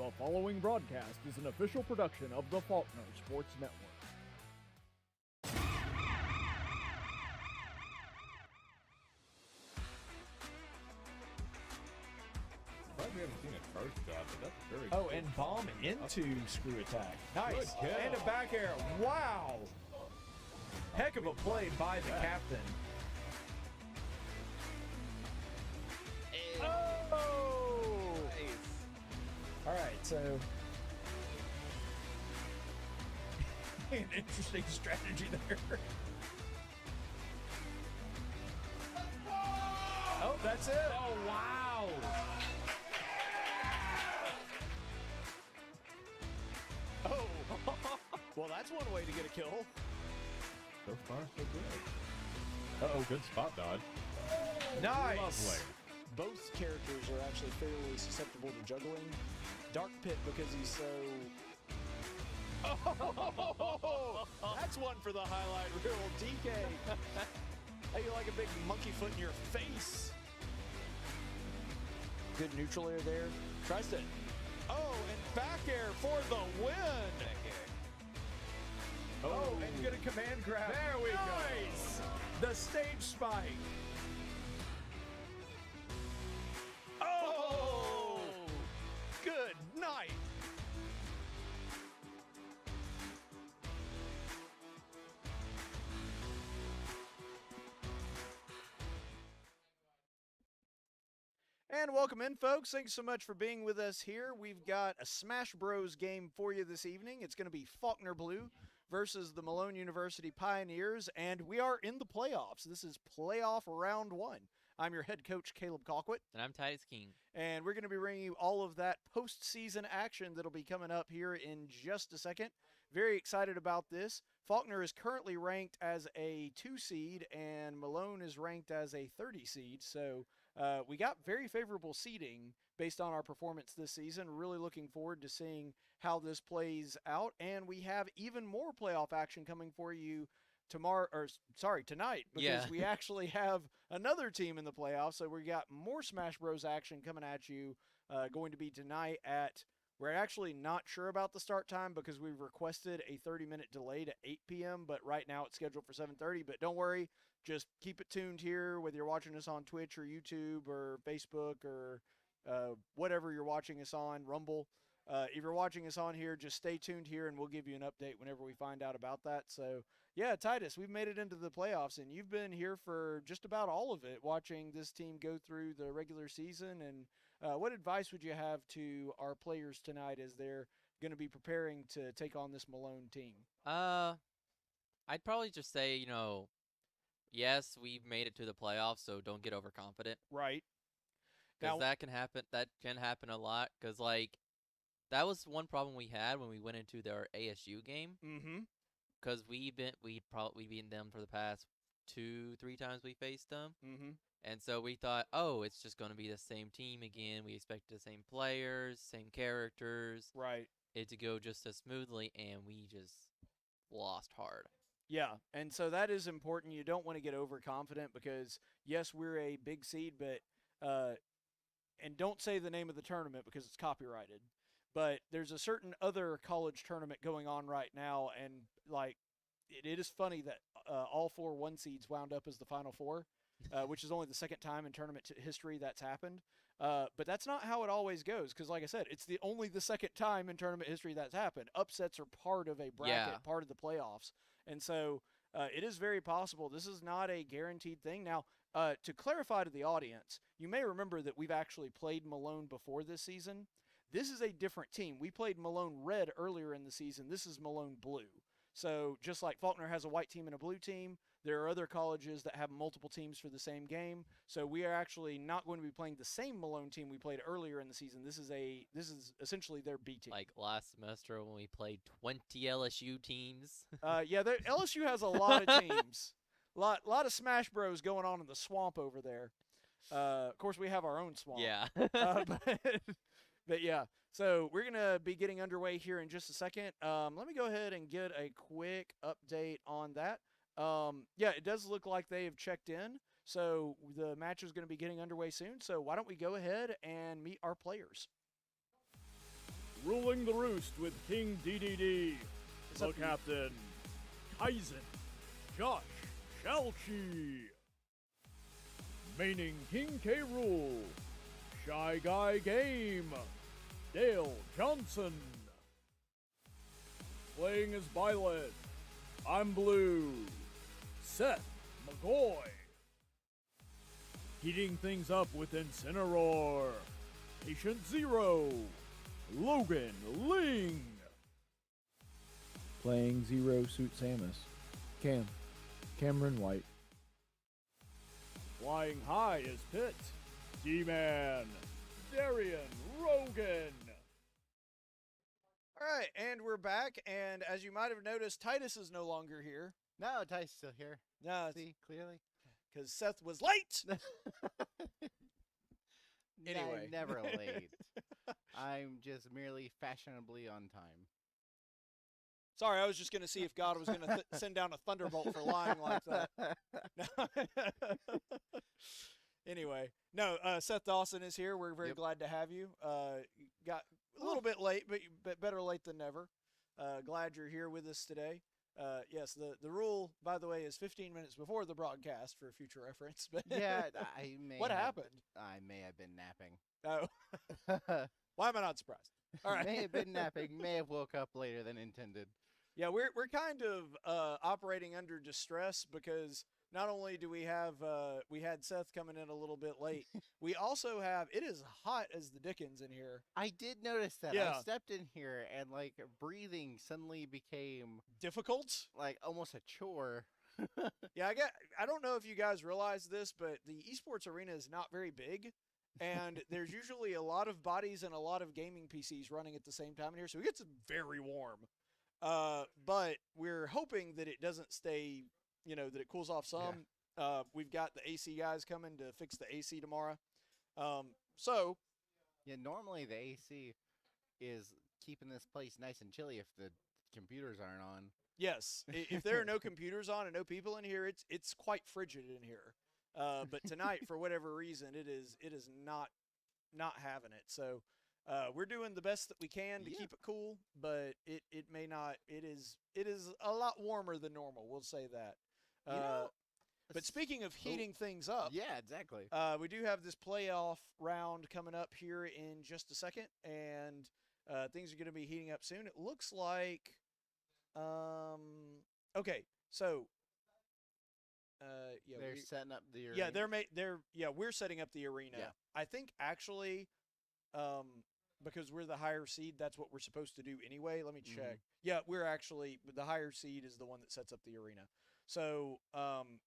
The following broadcast is an official production of the Faulkner Sports Network. We haven't seen a charge shot, but that's very Oh, cool. and bomb into screw attack. Nice. Good kill. And a back air. Wow. Heck of a play by the captain. Oh! Nice. All right, so an interesting strategy there. Oh, that's it. Oh, wow. Oh, well, that's one way to get a kill. So far, so good. Uh-oh, good spot dodge. Nice. Lovely. Both characters are actually fairly susceptible to juggling. Dark Pit because he's so... Oh, that's one for the highlight reel. DK. How you like a big monkey foot in your face? Good neutral air there. Tries to... Oh, and back air for the win. Oh, and get a command grab. There we go. Nice. The stage spike. Oh, good night. And welcome in, folks. Thanks so much for being with us here. We've got a Smash Bros game for you this evening. It's going to be Faulkner Blue versus the Malone University Pioneers, and we are in the playoffs. This is playoff round one. I'm your head coach, Caleb Colquitt, And I'm Titus King. and we're going to be bringing you all of that postseason action that'll be coming up here in just a second. Very excited about this. Faulkner is currently ranked as a 2 seed, and Malone is ranked as a 30 seed, so we got very favorable seeding based on our performance this season. Really looking forward to seeing how this plays out, and we have even more playoff action coming for you tonight, because Yeah. we actually have another team in the playoffs. So we got more Smash Bros action coming at you, going to be tonight at. We're actually not sure about the start time because we've requested a 30-minute delay to 8 p.m., but right now it's scheduled for 7:30. But don't worry, just keep it tuned here, whether you're watching us on Twitch or YouTube or Facebook or whatever you're watching us on, Rumble. If you're watching us on here, just stay tuned here, and we'll give you an update whenever we find out about that. So, yeah, Titus, we've made it into the playoffs, and you've been here for just about all of it, watching this team go through the regular season. And what advice would you have to our players tonight as they're going to be preparing to take on this Malone team? I'd probably just say, yes, we've made it to the playoffs, so don't get overconfident. Right. Because that can happen. That can happen a lot. Because, that was one problem we had when we went into their ASU game. Mm-hmm. Because we've beaten them for the past 2-3 times we faced them. Mm-hmm. And so we thought, oh, it's just going to be the same team again. We expected the same players, same characters. Right. It to go just as smoothly, and we just lost hard. Yeah, and so that is important. You don't want to get overconfident because, yes, we're a big seed, but and don't say the name of the tournament because it's copyrighted. But there's a certain other college tournament going on right now, and it is funny that all 4 1 seeds wound up as the Final Four, which is only the second time in tournament history that's happened. But that's not how it always goes, because like I said, it's only the second time in tournament history that's happened. Upsets are part of a bracket, part of the playoffs, and so it is very possible. This is not a guaranteed thing. Now, to clarify to the audience, you may remember that we've actually played Malone before this season. This is a different team. We played Malone Red earlier in the season. This is Malone Blue. So just like Faulkner has a white team and a blue team, there are other colleges that have multiple teams for the same game. So we are actually not going to be playing the same Malone team we played earlier in the season. This is essentially their B team. Like last semester when we played 20 LSU teams. Yeah, LSU has a lot of teams. Lot of Smash Bros going on in the swamp over there. Of course, we have our own swamp. Yeah. But yeah, so we're going to be getting underway here in just a second. Let me go ahead and get a quick update on that. Yeah, it does look like they have checked in. So the match is going to be getting underway soon. So why don't we go ahead and meet our players? ruling the roost with King DDD, What's the up, captain, Kaizen, Josh, Chalchi, maining King K. Rool, ShyGuyGame, Dale Johnson, playing as Violet, ImBlu, Seth McGaughy, heating things up with Incineroar, Patient Zero, Logan Ling, Playing Zero Suit Samus. Cameron White. flying high as Pit, Dman, Darrien, Rogan. All right, and we're back. And as you might have noticed, Titus is no longer here. No, Ty's still here. No, See, clearly. because Seth was late. Anyway. I'm never late. I'm just merely fashionably on time. Sorry, I was just going to see if God was going to send down a thunderbolt for lying like that. Anyway, no, Seth Dawson is here. We're very glad to have you. Got a little bit late, but better late than never. Glad you're here with us today. Yes, the rule, by the way, is 15 minutes before the broadcast for future reference. But Yeah, I may. What happened? I may have been napping. Oh, why am I not surprised? All right. May have been napping. May have woke up later than intended. Yeah, we're kind of operating under distress because not only do we had Seth coming in a little bit late, we also have, it is hot as the dickens in here. I did notice that. Yeah. I stepped in here and like breathing suddenly became Difficult? like almost a chore. Yeah, I don't know if you guys realize this, but the esports arena is not very big, and there's usually a lot of bodies and a lot of gaming PCs running at the same time in here, so it gets very warm. But we're hoping that it doesn't stay, that it cools off some. Yeah. We've got the AC guys coming to fix the AC tomorrow. So Yeah, normally the AC is keeping this place nice and chilly if the computers aren't on. yes, if there are no computers on and no people in here, it's quite frigid in here. But tonight, for whatever reason, it is not having it. So we're doing the best that we can to keep it cool, but it may not. It is a lot warmer than normal. We'll say that. But speaking of heating things up, Yeah, exactly. we do have this playoff round coming up here in just a second, and things are going to be heating up soon. It looks like, okay, so, yeah, They're setting up the arena. we're setting up the arena. Yeah. I think actually, because we're the higher seed, that's what we're supposed to do anyway. Let me check. Yeah, we're actually, the higher seed is the one that sets up the arena. So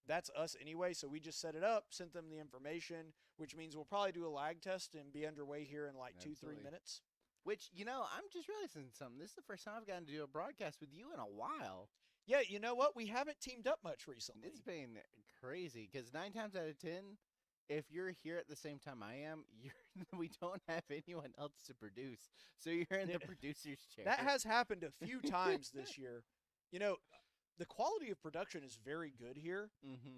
that's us anyway. So we just set it up, sent them the information, which means we'll probably do a lag test and be underway here in like Absolutely. 2-3 minutes. Which, I'm just realizing something. This is the first time I've gotten to do a broadcast with you in a while. Yeah, you know what? We haven't teamed up much recently. It's been crazy because 9 times out of 10, if you're here at the same time I am, we don't have anyone else to produce. So you're in the producer's chair. That has happened a few times this year. The quality of production is very good here,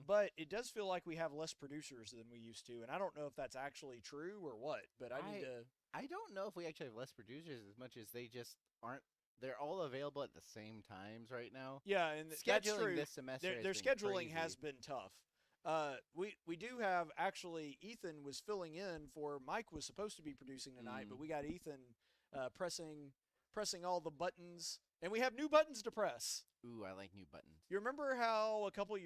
but it does feel like we have less producers than we used to, and I don't know if that's actually true or what, but I don't know if we actually have less producers as much as they just aren't. They're all available at the same times right now. Yeah, and Scheduling that's true. this semester Their has been scheduling crazy. has been tough. We do have, actually, Ethan was filling in for, Mike was supposed to be producing tonight, but we got Ethan pressing all the buttons, and we have new buttons to press. Ooh, I like new buttons. You remember how a couple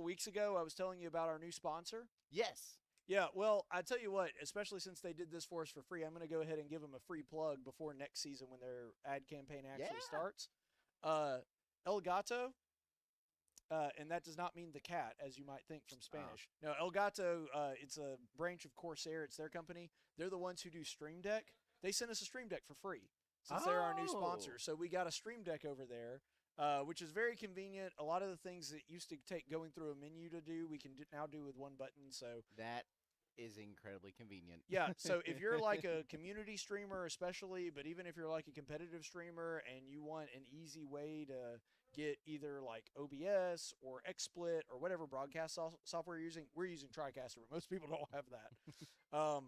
weeks ago I was telling you about our new sponsor? Yes. Yeah, well, I tell you what, especially since they did this for us for free, I'm going to go ahead and give them a free plug before next season when their ad campaign actually starts. El Gato, and that does not mean the cat, as you might think from Spanish. No, El Gato, it's a branch of Corsair. It's their company. They're the ones who do Stream Deck. They sent us a Stream Deck for free since they're our new sponsor. So we got a Stream Deck over there, which is very convenient. A lot of the things that used to take going through a menu to do, we can now do with one button. So that is incredibly convenient. Yeah, so if you're like a community streamer especially, but even if you're like a competitive streamer and you want an easy way to get either like OBS or XSplit or whatever broadcast software you're using, we're using TriCaster, but most people don't have that.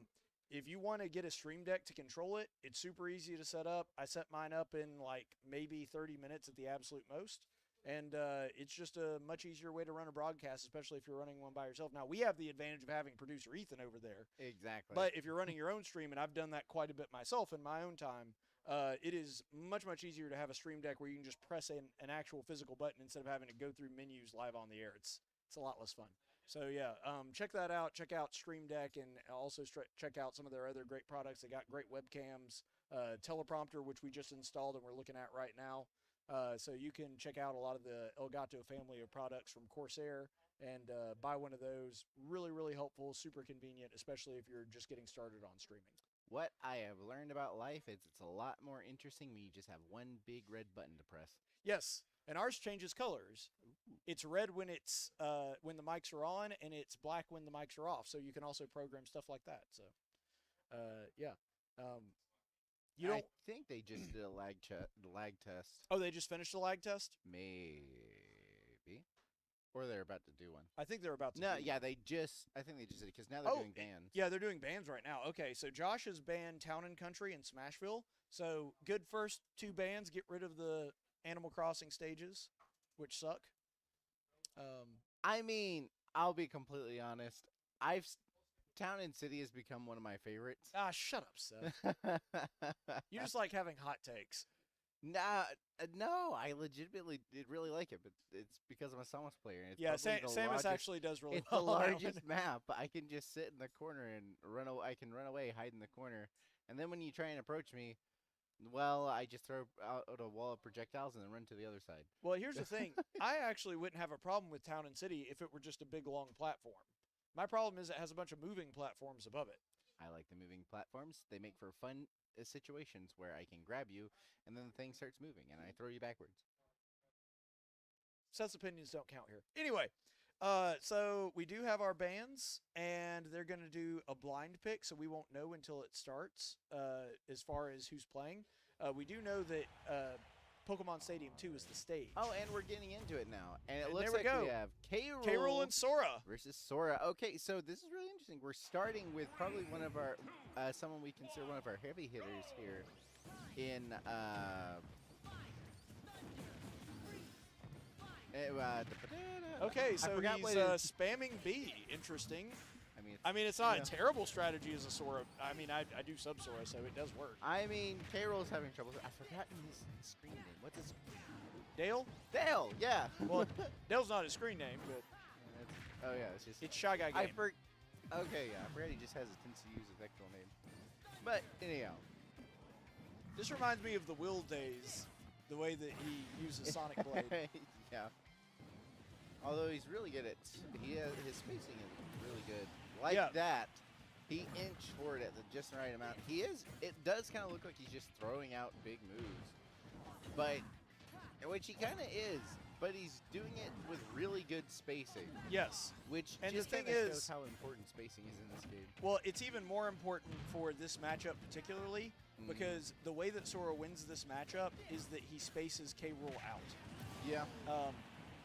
if you want to get a Stream Deck to control it, it's super easy to set up. I set mine up in like maybe 30 minutes at the absolute most. And it's just a much easier way to run a broadcast, especially if you're running one by yourself. Now, we have the advantage of having producer Ethan over there. Exactly. But if you're running your own stream, and I've done that quite a bit myself in my own time, it is much, much easier to have a Stream Deck where you can just press an actual physical button instead of having to go through menus live on the air. It's a lot less fun. So, yeah, check that out. Check out Stream Deck, and also check out some of their other great products. They got great webcams, teleprompter, which we just installed and we're looking at right now. So you can check out a lot of the Elgato family of products from Corsair and buy one of those. Really, really helpful, super convenient, especially if you're just getting started on streaming. What I have learned about life is it's a lot more interesting when you just have one big red button to press. Yes, and ours changes colors. It's red when it's when the mics are on, and it's black when the mics are off. So you can also program stuff like that. So, yeah. I think they just did a lag test. Oh, they just finished the lag test? Maybe. Or they're about to do one. I think they're about to No, do yeah, I think they just did it because now they're doing bans. Yeah, they're doing bans right now. Okay, so Josh has banned Town and Country and Smashville. So good first 2 bans. Get rid of the Animal Crossing stages, which suck. I mean, I'll be completely honest. Town and City has become one of my favorites. Ah, shut up, Seth. You just like having hot takes. Nah, no, I legitimately did really like it, but it's because I'm a Samus player. And it's Yeah, probably the Samus largest, actually does really it's well. the largest map. I can just sit in the corner and run. I can run away, hide in the corner, and then when you try and approach me, well, I just throw out a wall of projectiles and then run to the other side. Well, here's the thing. I actually wouldn't have a problem with Town and City if it were just a big, long platform. My problem is it has a bunch of moving platforms above it. I like the moving platforms. They make for fun situations where I can grab you, and then the thing starts moving, and I throw you backwards. Seth's opinions don't count here. Anyway, so we do have our bans, and they're going to do a blind pick, so we won't know until it starts as far as who's playing. We do know that Pokemon Stadium 2 is the stage. Oh, and we're getting into it now. And it And looks there we like go. we have K-Rool and Sora. versus Sora. Okay, so this is really interesting. We're starting with probably one of our, someone we consider one of our heavy hitters here in, Okay, so forgot he's what it is. spamming B. Interesting. I mean, It's not yeah. a terrible strategy as a Sora. I mean, I do sub-Sora, so it does work. I mean, K-Rool's having trouble. I've forgotten his screen name. What's his? Dale? Dale, yeah. Well, Dale's not his screen name, but Oh, yeah, it's just... it's ShyGuyGame. Okay, yeah, I forgot he just has a tendency to use his actual name. But, anyhow. This reminds me of the Will days, the way that he uses Sonic Blade. Yeah. Although he's really good at... his spacing is really good. Like Yeah. that, he inched forward at the just right amount. It does kind of look like he's just throwing out big moves. But, which he kind of is. But he's doing it with really good spacing. Yes. Which And the just thing kinda is- shows how important spacing is in this game. Well, it's even more important for this matchup particularly Mhm. because the way that Sora wins this matchup is that he spaces K-Rool out. Yeah.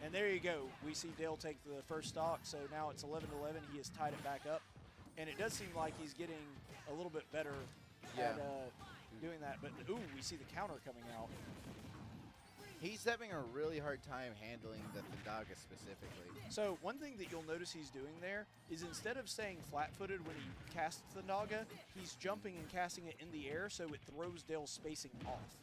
And there you go. We see Dale take the first stock, so now it's 11-11. He has tied it back up. And it does seem like he's getting a little bit better at doing that. But, ooh, we see the counter coming out. He's having a really hard time handling the Thundaga specifically. So one thing that you'll notice he's doing there is instead of staying flat-footed when he casts Thundaga, he's jumping and casting it in the air so it throws Dale's spacing off.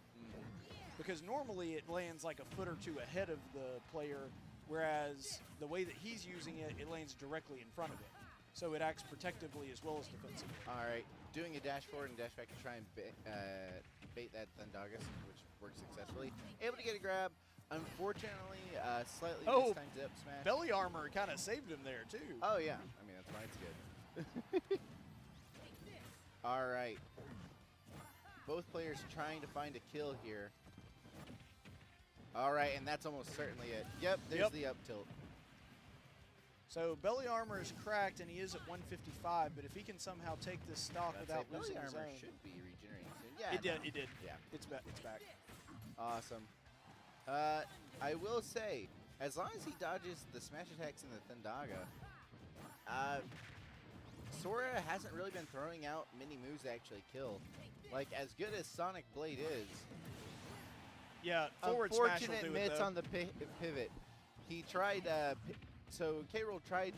Because normally it lands like a foot or two ahead of the player, whereas the way that he's using it, it lands directly in front of him. So it acts protectively as well as defensively. All right, doing a dash forward and dash back to try and bait that Thundaga, which worked successfully. Able to get a grab. Unfortunately, slightly missed time zip smash. Belly armor kind of saved him there too. Oh, yeah. I mean, that's why it's good. All right. Both players trying to find a kill here. All right, and that's almost certainly it. Yep, there's the up tilt. So belly armor is cracked and he is at 155, but if he can somehow take this stock without losing belly his armor own. should be regenerating soon. Yeah, It did. Yeah. It's back. Awesome. I will say, as long as he dodges the smash attacks and the Thundaga, Sora hasn't really been throwing out many moves that actually kill. Like, as good as Sonic Blade is. Yeah, forward smash will do Unfortunate it, miss though. on the pivot. He tried, so K-Roll tried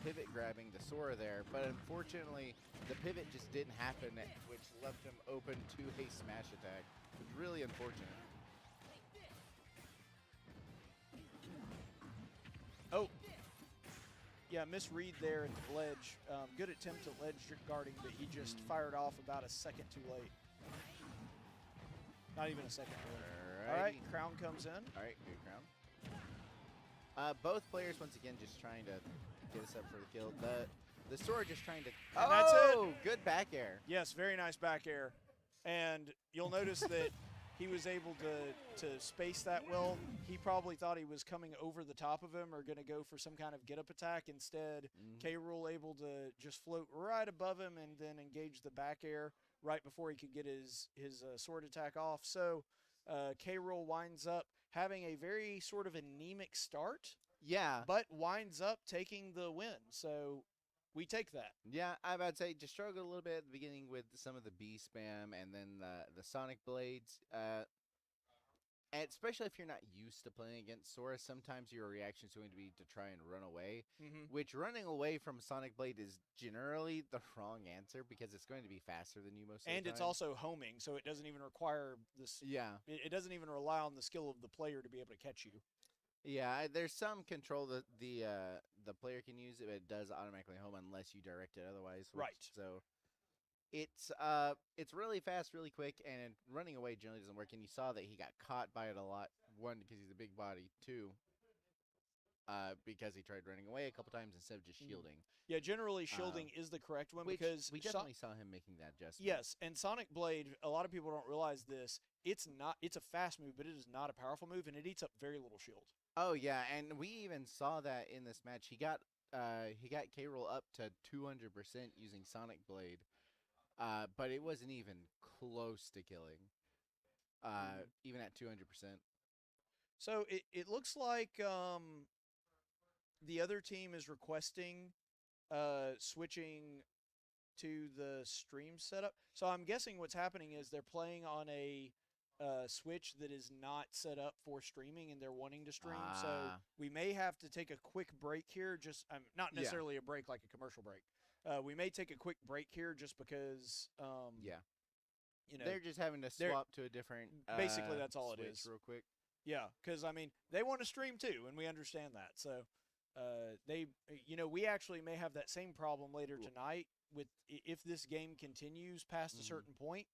pivot grabbing the Sora there, but unfortunately the pivot just didn't happen, which left him open to a smash attack. It was really unfortunate. Oh. Yeah, misread there at the ledge. Good attempt at ledge guarding, but he just fired off about a second too late. Not even a second too late. All right, Crown comes in. All right, good Crown. Both players, once again, just trying to get us up for the kill. The Sora just trying to... And that's it. Good back air. Yes, very nice back air. And you'll notice that he was able to space that well. He probably thought he was coming over the top of him or going to go for some kind of get-up attack. Instead, K-Rool able to just float right above him and then engage the back air right before he could get his sword attack off. So K-Rool winds up having a very sort of anemic start. Yeah. But winds up taking the win. So we take that. Yeah, I would say just struggled a little bit at the beginning with some of the B spam and then the Sonic Blades. And especially if you're not used to playing against Sora, sometimes your reaction is going to be to try and run away, which running away from Sonic Blade is generally the wrong answer because it's going to be faster than you most of the time. And it's also homing, so it doesn't even require this. Yeah. It doesn't even rely on the skill of the player to be able to catch you. Yeah, there's some control that the player can use, but it does automatically home unless you direct it otherwise. Right. So it's really fast, really quick, and running away generally doesn't work. And you saw that he got caught by it a lot. One, because he's a big body. Two, because he tried running away a couple times instead of just shielding. Yeah, generally shielding is the correct one because we definitely saw him making that adjustment. Yes, and Sonic Blade, a lot of people don't realize this. It's a fast move, but it is not a powerful move, and it eats up very little shield. Oh yeah, and we even saw that in this match. He got K-Rool up to 200% using Sonic Blade, but it wasn't even close to killing, even at 200%. So it looks like the other team is requesting switching to the stream setup. So I'm guessing what's happening is they're playing on a Switch that is not set up for streaming, and they're wanting to stream. So we may have to take a quick break here. Just not necessarily a break like a commercial break. We may take a quick break here just because. You know, they're just having to swap to a different. Basically, that's all it is. Real quick. Yeah, because I mean they want to stream too, and we understand that. So we actually may have that same problem later tonight with if this game continues past a certain point.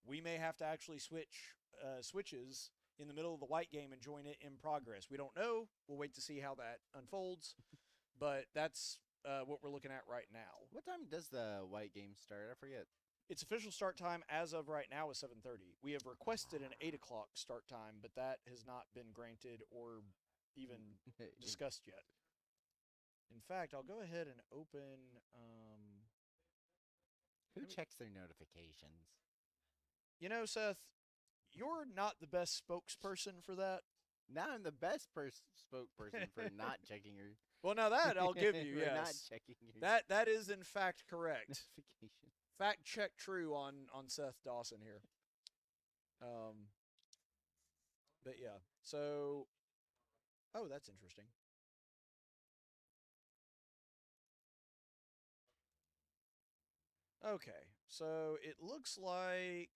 We may have to actually switch switches in the middle of the white game and join it in progress. We don't know. We'll wait to see how that unfolds. But that's what we're looking at right now. What time does the white game start? I forget. Its official start time as of right now is 7:30. We have requested an 8 o'clock start time, but that has not been granted or even discussed yet. In fact, I'll go ahead and open... Who checks their notifications? You know, Seth, you're not the best spokesperson for that. Now I'm the best spokesperson for not checking your... Well, now that I'll give you, yes. Not checking your... That is, in fact, correct. Notification. Fact check true on Seth Dawson here. But, yeah. So, oh, that's interesting. Okay, so it looks like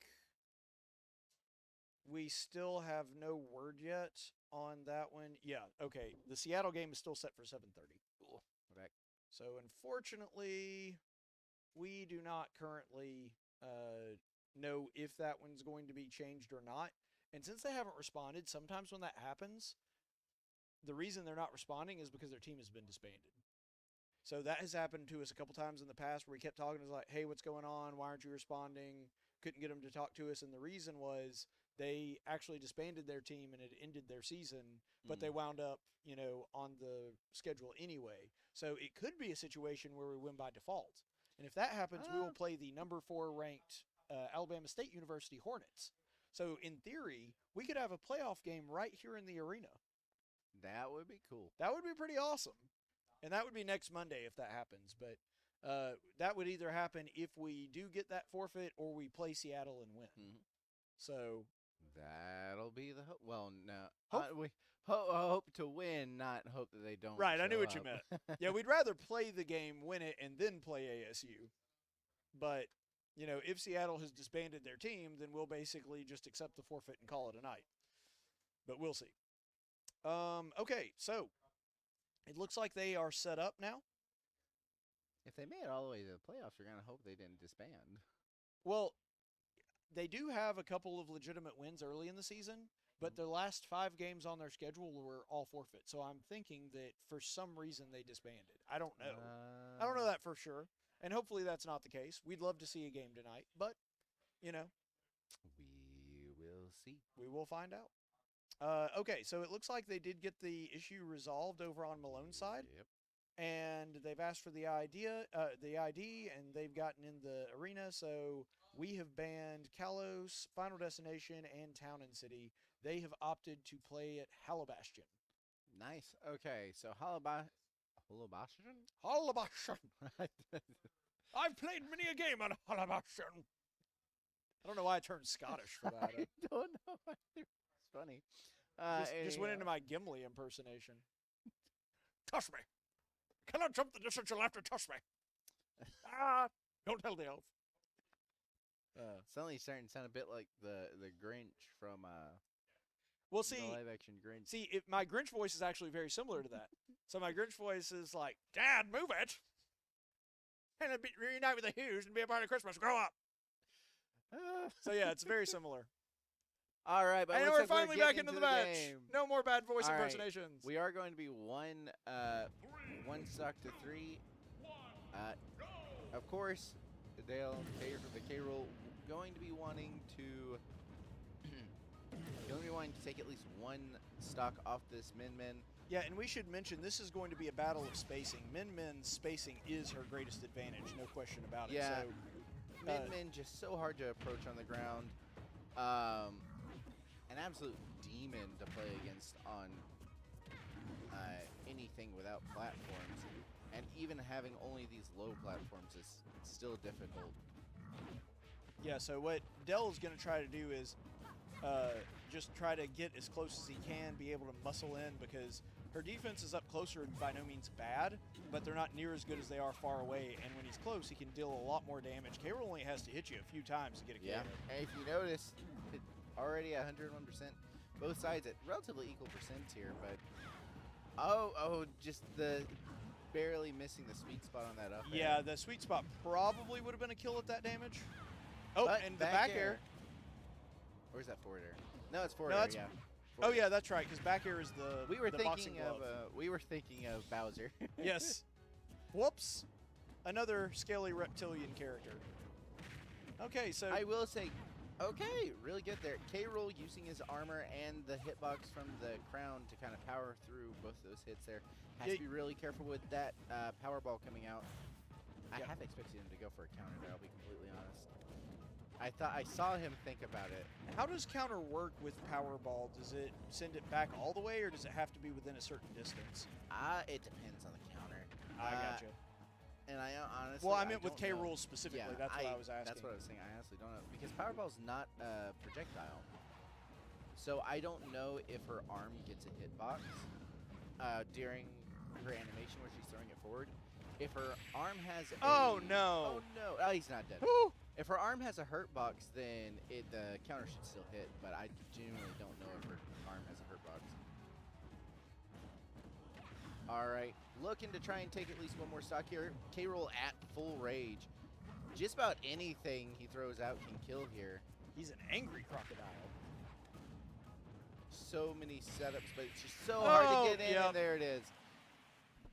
we still have no word yet on that one. Yeah, okay. The Seattle game is still set for 7:30. Cool. Okay. So unfortunately, we do not currently know if that one's going to be changed or not. And since they haven't responded, sometimes when that happens, the reason they're not responding is because their team has been disbanded. So that has happened to us a couple times in the past where we kept talking to us like, hey, what's going on? Why aren't you responding? Couldn't get them to talk to us. And the reason was they actually disbanded their team and it ended their season, but they wound up, on the schedule anyway. So it could be a situation where we win by default. And if that happens, we will play the number 4 ranked Alabama State University Hornets. So in theory, we could have a playoff game right here in the arena. That would be cool. That would be pretty awesome. And that would be next Monday if that happens. But That would either happen if we do get that forfeit or we play Seattle and win. Mhm. So That'll be the hope. Well, no. Hope- We hope to win, not hope that they don't. Right, I knew show what you up. meant. Yeah, we'd rather play the game, win it, and then play ASU. But, you know, if Seattle has disbanded their team, then we'll basically just accept the forfeit and call it a night. But we'll see. Okay, so it looks like they are set up now. If they made it all the way to the playoffs, you're gonna hope they didn't disband. Well, they do have a couple of legitimate wins early in the season, but their last 5 games on their schedule were all forfeit. So I'm thinking that for some reason they disbanded. I don't know. I don't know that for sure. And hopefully that's not the case. We'd love to see a game tonight, but, you know, We will see. we will find out. Okay, so it looks like they did get the issue resolved over on Malone's side, Yep. and they've asked for the ID, and they've gotten in the arena. So we have banned Kalos, Final Destination, and Town and City. They have opted to play at Halabastion. Nice. Okay, so Halabastion? Halabastion. I've played many a game on Halabastion. I don't know why I turned Scottish for that. I don't know either. It's funny. Just went into my Gimli impersonation. Touch me. Cannot jump the distance you'll have to touch me. Don't tell the elf. Suddenly starting to sound a bit like the Grinch from Well, the see, live action Grinch. my Grinch voice is actually very similar to that. So my Grinch voice is like, Dad, move it. And reunite with the Hughes and be a part of Christmas. Grow up. So yeah, it's very similar. All right, but And looks we're like finally back getting into the match. game. No more bad voice All right. impersonations. We are going to be one stock to 3. Of course, Dale the K roll going to be wanting to take at least one stock off this Min. Yeah, and we should mention this is going to be a battle of spacing. Min's spacing is her greatest advantage, no question about it. Yeah. So, Min just so hard to approach on the ground. An absolute demon to play against on anything without platforms. And even having only these low platforms is still difficult. yeah, so what Dell is going to try to do is just try to get as close as he can, be able to muscle in, because her defense is up closer by no means bad, but they're not near as good as they are far away. And when he's close, he can deal a lot more damage. K-Roll only has to hit you a few times to get a kill. Yeah, and if you notice, already at 101%, both sides at relatively equal percents here, but just the barely missing the sweet spot on that up air. Yeah, the sweet spot probably would have been a kill at that damage. Oh, But and the back air. Or is that forward air? No, it's forward No, air, that's- yeah. Oh Forward yeah, air. that's right. Because back air is the We were the boxing thinking of Bowser. Yes. Whoops. Another scaly reptilian character. Okay, so I will say, okay, really good there. K-Roll using his armor and the hitbox from the crown to kind of power through both those hits there. Has to be really careful with that power ball coming out. I half expected him to go for a counter there, I'll be completely honest. I saw him think about it. how does counter work with Powerball? Does it send it back all the way, or does it have to be within a certain distance? It depends on the counter. I gotcha. And I honestly, Well, I meant with don't know. K-Rules specifically. Yeah, That's what I was asking. That's what I was saying. I honestly don't know. Because Powerball's not a projectile. So I don't know if her arm gets a hitbox during her animation where she's throwing it forward. If her arm has a... Oh, no. Oh, no. Oh, he's not dead. Woo! If her arm has a hurt box, then the counter should still hit. But I genuinely don't know if her arm has a hurt box. All right, looking to try and take at least one more stock here. K-Roll at full rage. Just about anything he throws out can kill here. He's an angry crocodile. So many setups, but it's just so hard to get in, yep. and there it is.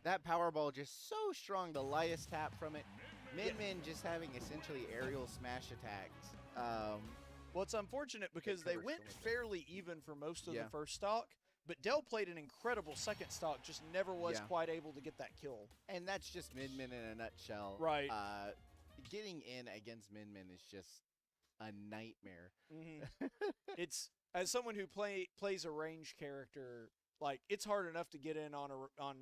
That power ball just so strong. The Lias tap from it. Min just having essentially aerial smash attacks. Well, it's unfortunate because they covers went so much. fairly even for most of Yeah. the first stock, but Dell played an incredible second stock, just never was Yeah. quite able to get that kill. And that's just Min in a nutshell. Right. Getting in against Min is just a nightmare. It's, as someone who plays a range character, Like, it's hard enough to get in on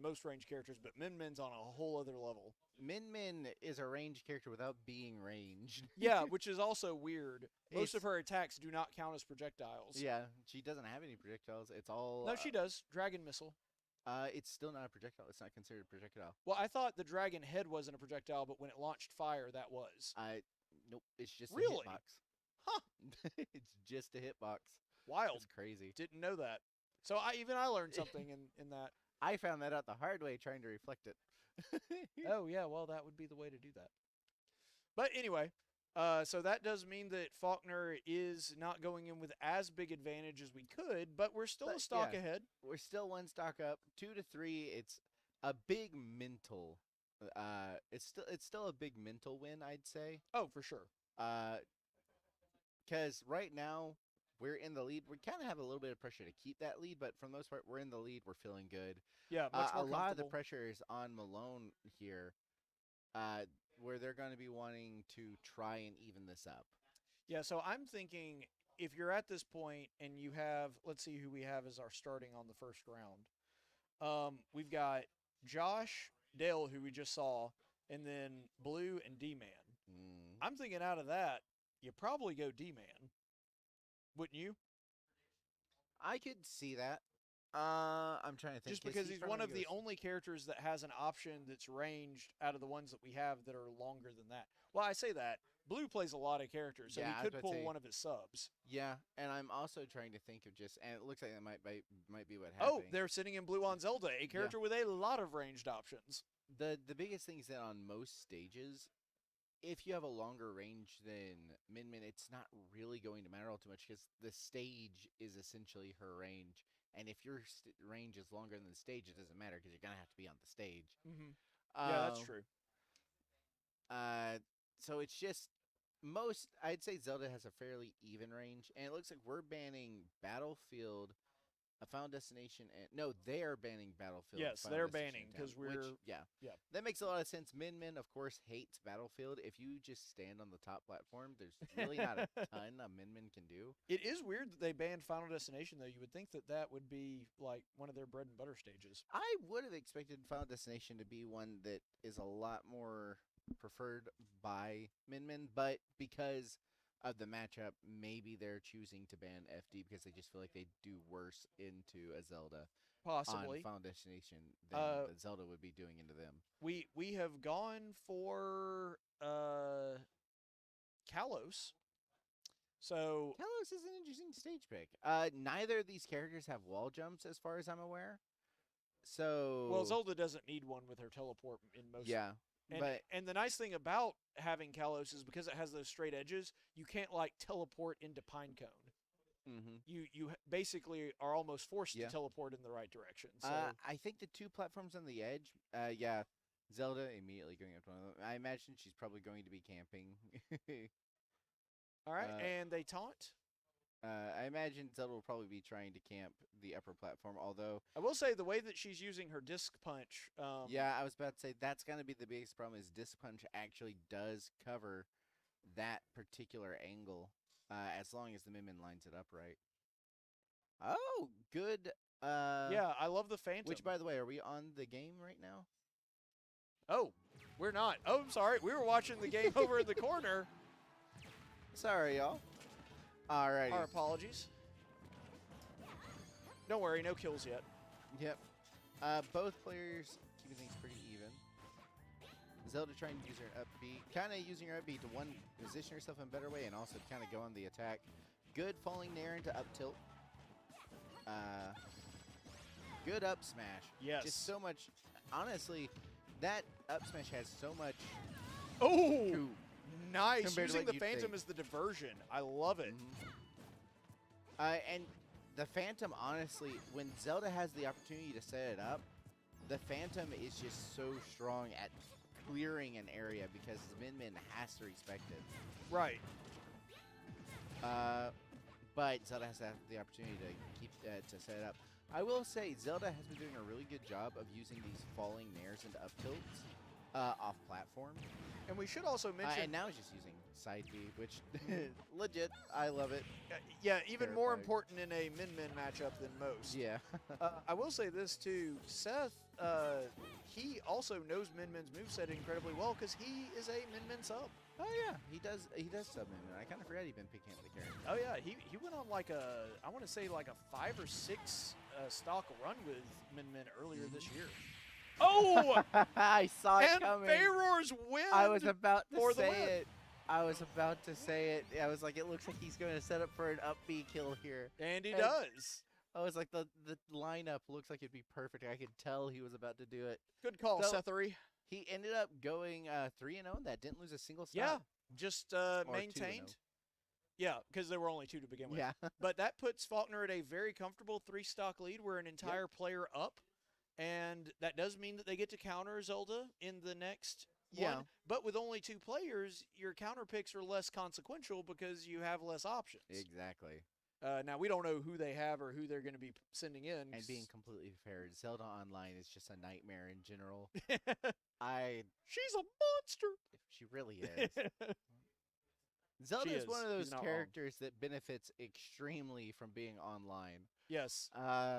most range characters, but Min Min's on a whole other level. Min Min is a ranged character without being ranged. Yeah, which is also weird. Most of It's- her attacks do not count as projectiles. Yeah, she doesn't have any projectiles. It's all. No, she does. Dragon missile. It's still not a projectile. It's not considered a projectile. Well, I thought the dragon head wasn't a projectile, but when it launched fire, that was. Nope. It's just Really? a hitbox. Huh. It's just a hitbox. Wild. It's crazy. Didn't know that. So I learned something in that. I found that out the hard way trying to reflect it. Oh, yeah, well, that would be the way to do that. But anyway, so that does mean that Faulkner is not going in with as big advantage as we could, but we're still a stock ahead. We're still one stock up. 2 to 3. It's a big mental. It's still a big mental win, I'd say. Oh, for sure. Because right now we're in the lead. We kind of have a little bit of pressure to keep that lead, but for the most part, we're in the lead. We're feeling good. Yeah, much more a lot of the comfortable. pressure is on Malone here, where they're going to be wanting to try and even this up. Yeah, so I'm thinking if you're at this point and you have, let's see who we have as our starting on the first round. We've got Josh, Dale, who we just saw, and then Blue and Dman. I'm thinking out of that, you probably go Dman. Wouldn't you? I could see that. I'm trying to think. Just because he's one of the only characters that has an option that's ranged out of the ones that we have that are longer than that. Well, I say that. Blue plays a lot of characters, so Yeah, I he was could about to pull say- one of his subs. Yeah, and I'm also trying to think of and it looks like that might be what happened. Oh, they're sitting in Blue on Zelda, a character with a lot of ranged options. The biggest thing is that on most stages, if you have a longer range than Min Min, it's not really going to matter all too much because the stage is essentially her range. And if your range is longer than the stage, it doesn't matter because you're going to have to be on the stage. Mm-hmm. Yeah, that's true. So it's just I'd say Zelda has a fairly even range. And it looks like we're banning Battlefield, a Final Destination, and no, they are banning Battlefield. Yes, Final they're Destination banning because Town, which, we're yeah. That makes a lot of sense. Min Min, of course, hates Battlefield. If you just stand on the top platform, there's really not a ton a Min Min can do. It is weird that they banned Final Destination, though. You would think that that would be like one of their bread and butter stages. I would have expected Final Destination to be one that is a lot more preferred by Min Min, but because of the matchup, maybe they're choosing to ban FD because they just feel like they do worse into a Zelda Possibly. on Final Destination than the Zelda would be doing into them. We have gone for Kalos. So Kalos is an interesting stage pick. Neither of these characters have wall jumps, as far as I'm aware. So well, Zelda doesn't need one with her teleport in most. yeah, And the nice thing about having Kalos is because it has those straight edges, you can't like teleport into Pinecone. You basically are almost forced to teleport in the right direction. So I think the 2 platforms on the edge, yeah, Zelda immediately going up to one of them. I imagine she's probably going to be camping. all right, and they taunt. I imagine Zelda will probably be trying to camp the upper platform, although I will say the way that she's using her disc punch. yeah, I was about to say that's going to be the biggest problem is Disc Punch actually does cover that particular angle as long as the Min Min lines it up right. Oh, good. Yeah, I love the Phantom. Which, by the way, are we on the game right now? Oh, we're not. Oh, I'm sorry. We were watching the game over in the corner. Sorry, y'all. Alrighty. Our apologies. Don't worry, no kills yet. Yep. Both players keeping things pretty even. Zelda trying to use her up B, kind of using her up B to one, position herself in a better way and also kind of go on the attack. Good falling there into up tilt. Good up smash. Yes. Just so much. Honestly, that up smash has so much. Oh, to nice. compared to Using what the you'd Phantom think. as the diversion. I love it. And the Phantom, honestly, when Zelda has the opportunity to set it up, the Phantom is just so strong at clearing an area because Min Min has to respect it. Right. But Zelda has to have the opportunity to keep to set it up. I will say Zelda has been doing a really good job of using these falling nairs into up tilts off platform. And we should also mention. And now he's just using side B, which legit, I love it. Yeah, even more Terrifying. important in a min-min matchup than most. Yeah. I will say this too, Seth. He also knows Min-Min's moveset incredibly well because he is a Min-Min sub. Oh yeah, he does sub in. I kind of forgot he'd been picking up the character. Oh yeah, he went on like I want to say like a 5 or 6 stock run with Min-Min earlier this year. Oh, I saw it and coming. Faeror's win. I was about for to the say win. it. I was about to say it. I was like, it looks like he's going to set up for an up B kill here. And he And- does. I was like, the lineup looks like it'd be perfect. I could tell he was about to do it. Good call, So- Sethery. He ended up going 3-0 and that didn't lose a single stop. Yeah, just 2-0. maintained. Yeah, because there were only 2 to begin with. Yeah. But that puts Faulkner at a very comfortable 3-stock lead. We're an entire player up. And that does mean that they get to counter Zelda in the next Yeah. one. But with only 2 players, your counter picks are less consequential because you have less options. Exactly. Now, we don't know who they have or who they're going to be sending in. And being completely fair, Zelda Online is just a nightmare in general. She's a monster. She really is. Zelda She is one is. of He's those not wrong. characters that benefits extremely from being online. Yes.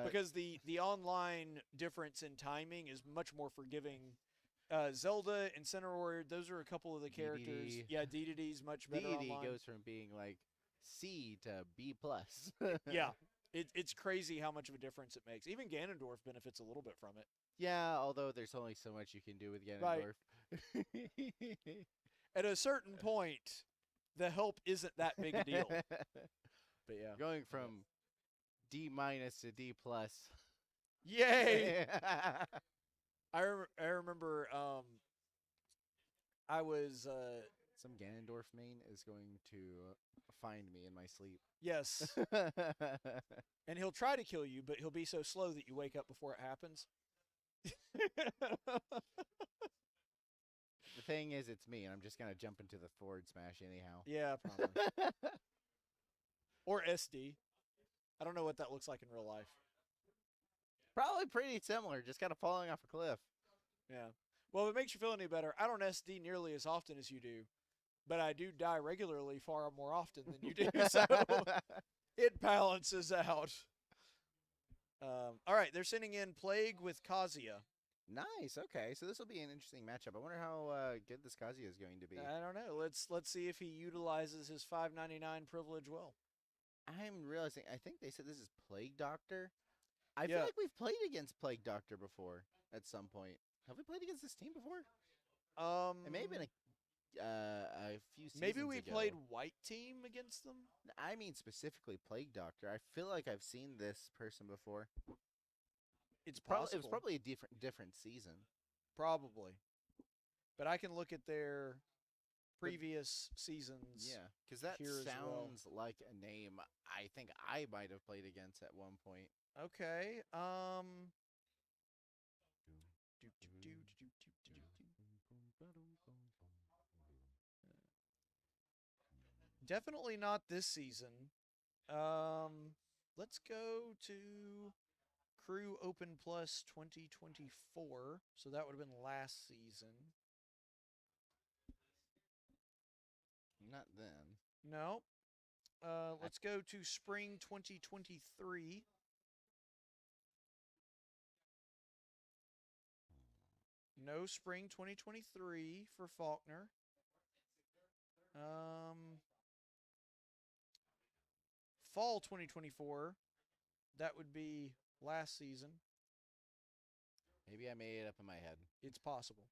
Because the online difference in timing is much more forgiving. Zelda and Center Warrior, those are a couple of the characters. DDD. Yeah, DDD's much better DD online. goes from being like C to B plus. Yeah, it's crazy how much of a difference it makes. Even Ganondorf benefits a little bit from it. Yeah, although there's only so much you can do with Right. Ganondorf. At a certain point, the help isn't that big a deal. But yeah. Going from D minus to D plus. Yay! I remember I was Some Ganondorf main is going to find me in my sleep. yes, and he'll try to kill you, but he'll be so slow that you wake up before it happens. The thing is, it's me, and I'm just gonna jump into the forward smash anyhow. Yeah, probably. Or SD. I don't know what that looks like in real life. Probably pretty similar, just kind of falling off a cliff. Yeah. Well, if it makes you feel any better, I don't SD nearly as often as you do, but I do die regularly far more often than you do, so it balances out. All right, they're sending in Plague with Kazuya. Nice. Okay, so this will be an interesting matchup. I wonder how good this Kazuya is going to be. I don't know. Let's see if he utilizes his $5.99 privilege well. I'm realizing. I think they said this is Plague Doctor. I Yeah. feel like we've played against Plague Doctor before at some point. Have we played against this team before? It may have been a few seasons maybe we ago. played White Team against them. I mean specifically Plague Doctor. I feel like I've seen this person before. It's Probably possible. it was probably a different season. Probably. But I can look at their previous seasons. Yeah, because that here as well. sounds like a name I think I might have played against at one point. Okay. Definitely not this season. Let's go to Crew Open Plus 2024. So that would have been last season. Not then. No. Let's go to Spring 2023. No Spring 2023 for Faulkner. Fall 2024. That would be last season. Maybe I made it up in my head. It's possible.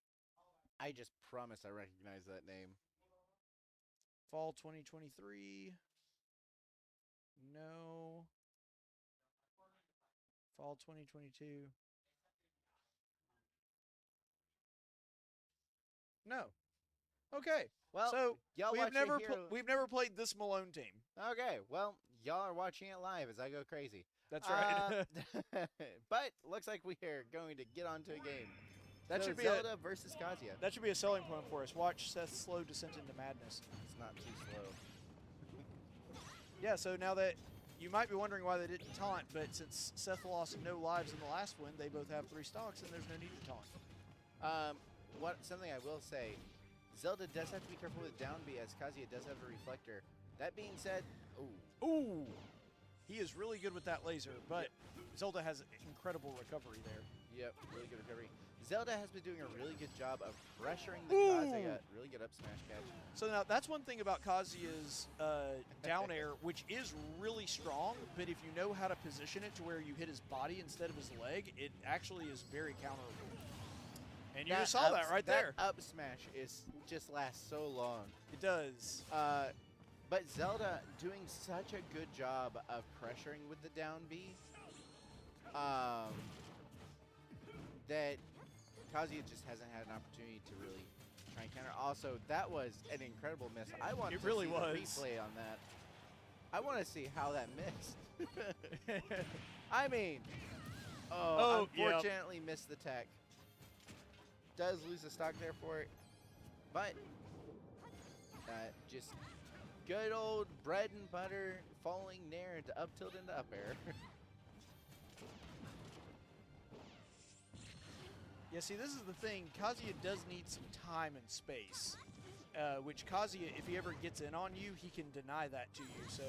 I just promise I recognize that name. Fall 2023. No. Fall 2022. No. Okay. Well, so y'all we've watch it never here. we've never played this Malone team. Okay, well, y'all are watching it live as I go crazy. That's right. But looks like we are going to get onto a game. That So should be Zelda versus Kazuya. that should be a selling point for us. Watch Seth's slow descent into madness. It's not too slow. Yeah, so now that you might be wondering why they didn't taunt, but since Seth lost no lives in the last one, they both have 3 stocks and there's no need to taunt. something I will say, Zelda does have to be careful with down B as Kazuya does have a reflector. That being said, Ooh. He is really good with that laser, but Zelda has incredible recovery there. Yep, really good recovery. Zelda has been doing a really good job of pressuring the Kazuya. Really good up smash catch. So now that's one thing about Kazuya's down air, which is really strong, but if you know how to position it to where you hit his body instead of his leg, it actually is very counterable. And you just saw that right there. That up smash just lasts so long. It does. But Zelda doing such a good job of pressuring with the down B that Kazuya just hasn't had an opportunity to really try and counter. Also, that was an incredible miss. I want to see the replay on that. I want to see how that missed. I mean, unfortunately missed the tech. Does lose a stock there for it, but just good old bread and butter falling nair into up tilt into up air. Yeah, see, this is the thing. Kazuya does need some time and space, which Kazuya, if he ever gets in on you, he can deny that to you. So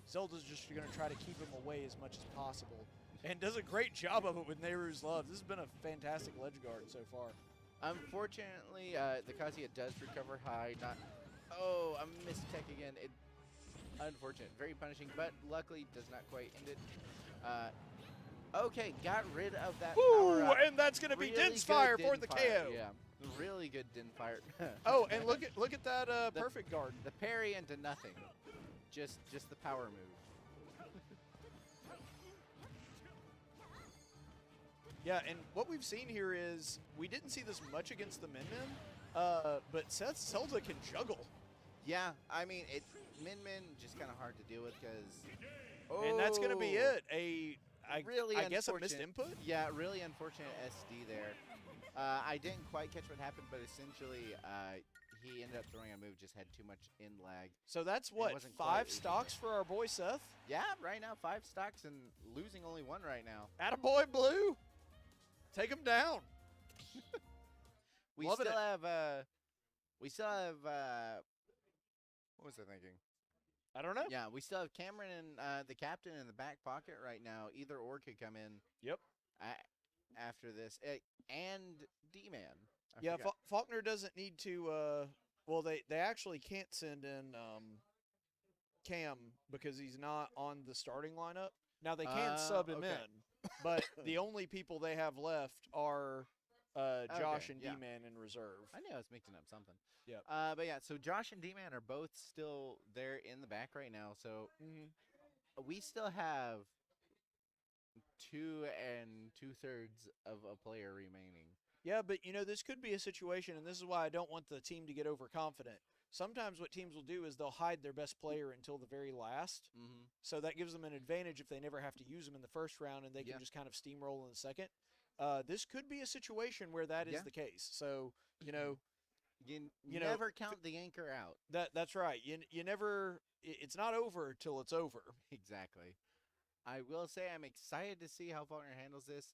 Zelda's just going to try to keep him away as much as possible, and does a great job of it with Nehru's Love. This has been a fantastic ledge guard so far. Unfortunately, the Kazuya does recover high. I missed tech again. Unfortunate, very punishing, but luckily does not quite end it. Okay, got rid of that power up. And that's going to be Din's Fire for the KO. Yeah, really good Din Fire. And look at that perfect guard. The parry into nothing. Just the power move. Yeah, and what we've seen here is we didn't see this much against the Min Min, but Seth Zelda can juggle. Yeah, I mean, Min Min just kind of hard to deal with because. And that's going to be it. I guess a missed input? Yeah, really unfortunate SD there. I didn't quite catch what happened, but essentially he ended up throwing a move, just had too much in lag. So that's what, 5 stocks for our boy Seth? Yeah, right now 5 stocks and losing only 1 right now. Attaboy Blue! Take him down. We still have what was I thinking? I don't know. Yeah, we still have Cameron and the captain in the back pocket right now. Either or could come in. Yep. After this, and Dman. Yeah, Faulkner doesn't need to. Well, they actually can't send in Cam because he's not on the starting lineup. Now they can sub him in, but the only people they have left are Josh and Dman in reserve. I knew I was mixing up something. Yeah. But yeah, so Josh and Dman are both still there in the back right now. So we still have 2 2/3 of a player remaining. Yeah, but you know, this could be a situation, and this is why I don't want the team to get overconfident. Sometimes what teams will do is they'll hide their best player until the very last. So that gives them an advantage if they never have to use them in the first round, and they can just kind of steamroll in the second. This could be a situation where that is the case. So, you know, you never count the anchor out. That's right. You never. It's not over till it's over. Exactly. I will say I'm excited to see how Faulkner handles this.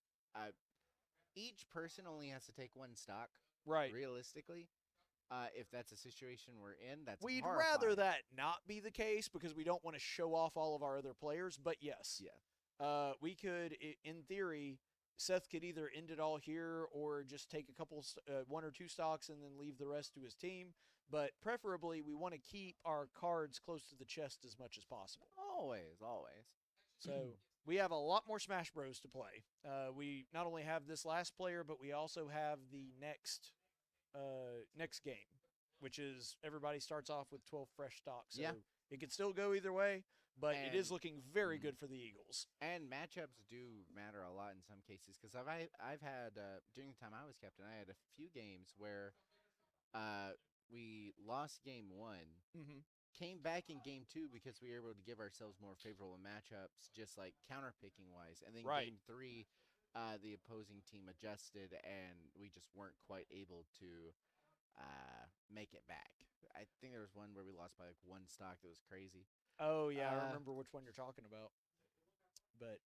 Each person only has to take 1 stock. Right. Realistically, if that's a situation we're in, that's We'd horrifying. rather that not be the case because we don't want to show off all of our other players. But yes, we could, in theory, Seth could either end it all here or just take a couple, 1 or 2 stocks and then leave the rest to his team. But preferably, we want to keep our cards close to the chest as much as possible. Always. So we have a lot more Smash Bros to play. We not only have this last player, but we also have the next game, which is everybody starts off with 12 fresh stocks. So it could still go either way, but it is looking very good for the Eagles. And matchups do matter a lot in some cases because I've had during the time I was captain, I had a few games where we lost game 1. Came back in game 2 because we were able to give ourselves more favorable matchups, just like counter-picking wise. And then game 3, the opposing team adjusted, and we just weren't quite able to make it back. I think there was one where we lost by like 1 stock that was crazy. Oh, yeah, I remember which one you're talking about. But,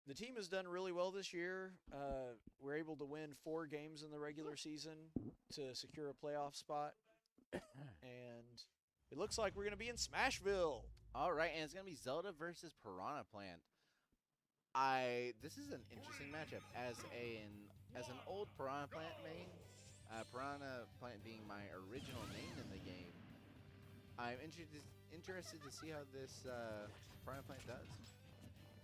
the team has done really well this year. We're able to win 4 games in the regular season to secure a playoff spot. And it looks like we're going to be in Smashville. All right, and it's going to be Zelda versus Piranha Plant. This is an interesting matchup. As an old Piranha Plant main, Piranha Plant being my original main in the game, I'm interested to see how this Piranha Plant does.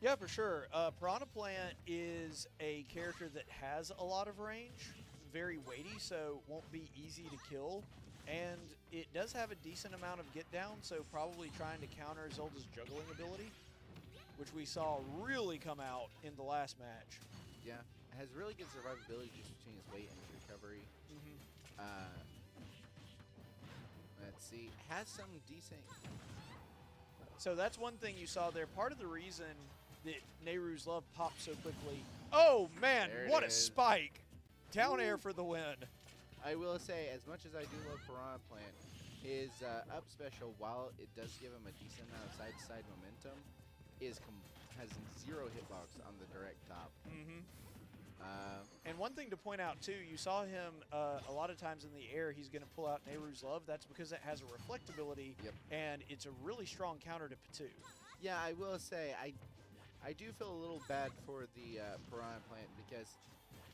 Yeah, for sure. Piranha Plant is a character that has a lot of range, very weighty, so won't be easy to kill. And it does have a decent amount of get down, so probably trying to counter Zelda's juggling ability, which we saw really come out in the last match. Yeah, it has really good survivability just between his weight and his recovery. Let's see, has some decent. So that's one thing you saw there. Part of the reason that Nehru's Love popped so quickly. Oh man, what a spike! Down air for the win. I will say, as much as I do love Piranha Plant, his up special, while it does give him a decent amount of side-to-side momentum, has 0 hitbox on the direct top. And one thing to point out too, you saw him a lot of times in the air. He's going to pull out Nehru's Love. That's because it has a reflectability, and it's a really strong counter to Patu. Yeah, I will say, I do feel a little bad for the Piranha Plant because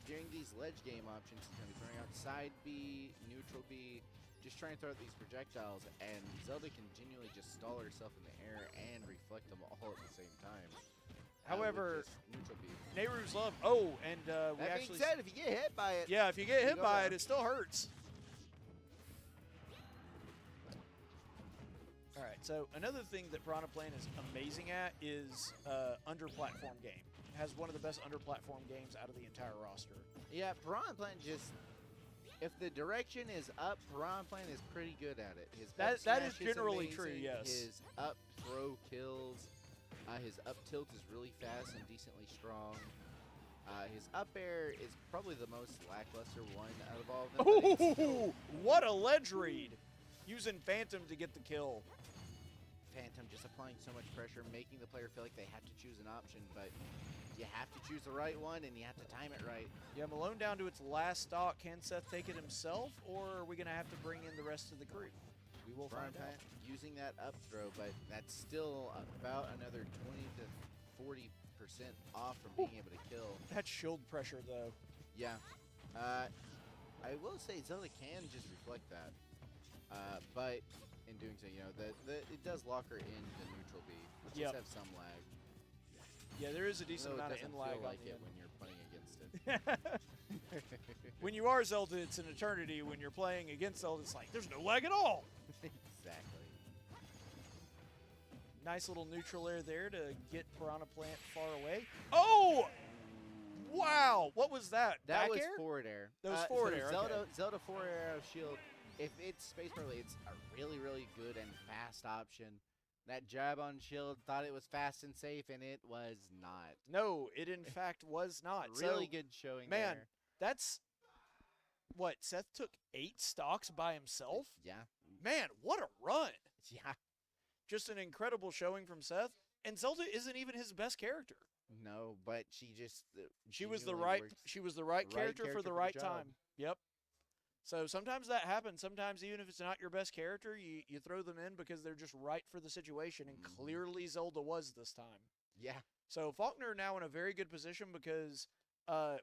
during these ledge game options, he's going to be throwing out side B, neutral B, just trying to throw out these projectiles, and Zelda can continually just stall herself in the air and reflect them all at the same time. However, neutral B. Nehru's Love. Oh, and we that actually being said, if you get hit by it, yeah, if you get hit by it, it still hurts. All right. So another thing that Piranha Plant is amazing at is under-platform game. Has one of the best under-platform games out of the entire roster. Yeah, Piranha Plant just, if the direction is up, Piranha Plant is pretty good at it. His that is generally true, yes. His up throw kills. His up tilt is really fast and decently strong. His up air is probably the most lackluster one out of all of them. Ooh, what a ledge read. Using Phantom to get the kill. Phantom just applying so much pressure, making the player feel like they have to choose an option, but you have to choose the right one, and you have to time it right. Yeah, Malone down to its last stock. Can Seth take it himself, or are we going to have to bring in the rest of the crew? We will find out. Using that up throw, but that's still about another 20 to 40% off from being able to kill. That's shield pressure, though. Yeah. I will say Zelda can just reflect that. But in doing so, you know, it does lock her in the neutral B, which does have some lag. Yeah, there is a decent amount of in lag feel like on it when you're playing against it. When you are Zelda, it's an eternity. When you're playing against Zelda, it's like, there's no lag at all. Exactly. Nice little neutral air there to get Piranha Plant far away. Oh! Wow! What was that? That Back was air? forward air. That was forward air, Zelda forward air shield. If it's space perfectly, it's a really, really good and fast option. That jab on shield, thought it was fast and safe, and it was not. No, it in fact was not. Really good showing man, there. That's what, Seth took 8 stocks by himself? Yeah. Man, what a run. Yeah. Just an incredible showing from Seth. And Zelda isn't even his best character. No, but she just she was the right character for the right time. Yep. So sometimes that happens. Sometimes even if it's not your best character, you throw them in because they're just right for the situation, and clearly Zelda was this time. Yeah. So Faulkner now in a very good position because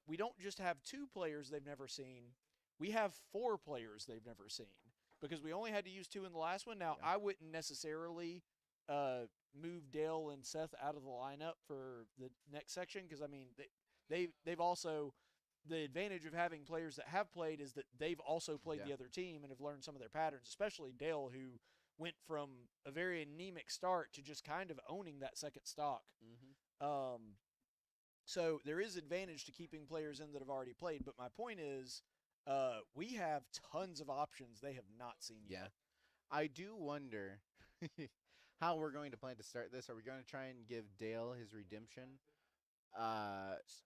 we don't just have 2 players they've never seen. We have 4 players they've never seen because we only had to use 2 in the last one. Now, I wouldn't necessarily move Dale and Seth out of the lineup for the next section because, I mean, they've also – the advantage of having players that have played is that they've also played the other team and have learned some of their patterns, especially Dale, who went from a very anemic start to just kind of owning that second stock. So there is advantage to keeping players in that have already played, but my point is we have tons of options they have not seen yet. I do wonder how we're going to plan to start this. Are we going to try and give Dale his redemption?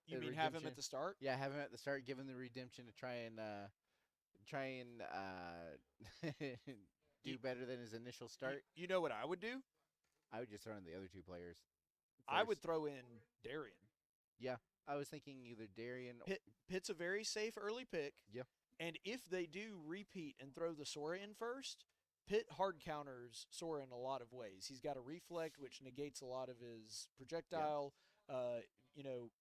You mean have him at the start? Yeah, have him at the start, give him the redemption to try and do better than his initial start. You know what I would do? I would just throw in the other 2 players. I would throw in Darrien. Yeah, I was thinking either Darrien or... Pitt's a very safe early pick. Yep. And if they do repeat and throw the Sora in first, Pitt hard counters Sora in a lot of ways. He's got a reflect, which negates a lot of his projectile.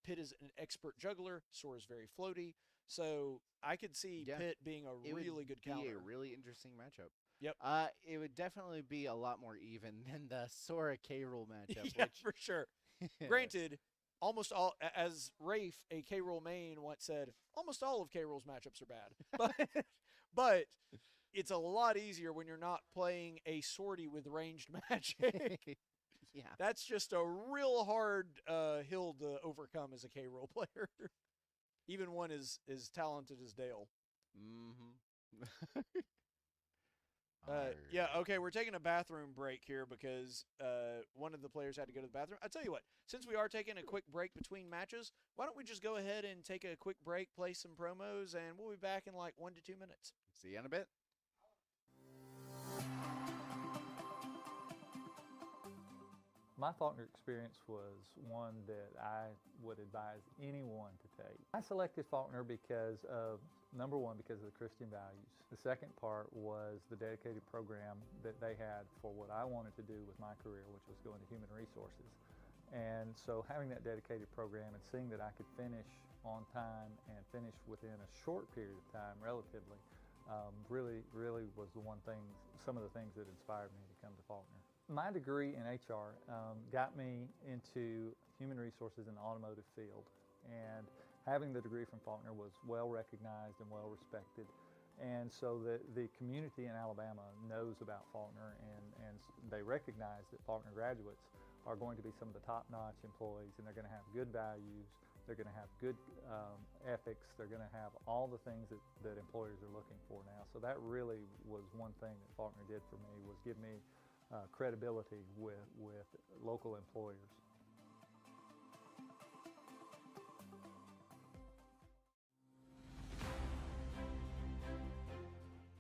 Pitt is an expert juggler. Sora's very floaty. So I could see Pitt being a really good counter. It would be a really interesting matchup. Yep. It would definitely be a lot more even than the Sora K-Rool matchup. Yeah, for sure. Granted, almost all, as Rafe, a K-Rool main, once said, almost all of K-Rool's matchups are bad. But it's a lot easier when you're not playing a sortie with ranged magic. Yeah. That's just a real hard hill to overcome as a K-Rool player. Even one as talented as Dale. Mm-hmm. Yeah, okay, we're taking a bathroom break here because one of the players had to go to the bathroom. I'll tell you what, since we are taking a quick break between matches, why don't we just go ahead and take a quick break, play some promos, and we'll be back in like 1 to 2 minutes. See you in a bit. My Faulkner experience was one that I would advise anyone to take. I selected Faulkner because of, number one, because of the Christian values. The second part was the dedicated program that they had for what I wanted to do with my career, which was going to human resources. And so having that dedicated program and seeing that I could finish on time and finish within a short period of time, relatively, really was the one thing, some of the things that inspired me to come to Faulkner. My degree in HR got me into human resources in the automotive field, and having the degree from Faulkner was well recognized and well respected, and so the community in Alabama knows about Faulkner, and they recognize that Faulkner graduates are going to be some of the top-notch employees, and they're going to have good values, they're going to have good ethics, they're going to have all the things that employers are looking for now. So that really was one thing that Faulkner did for me, was give me credibility with local employers.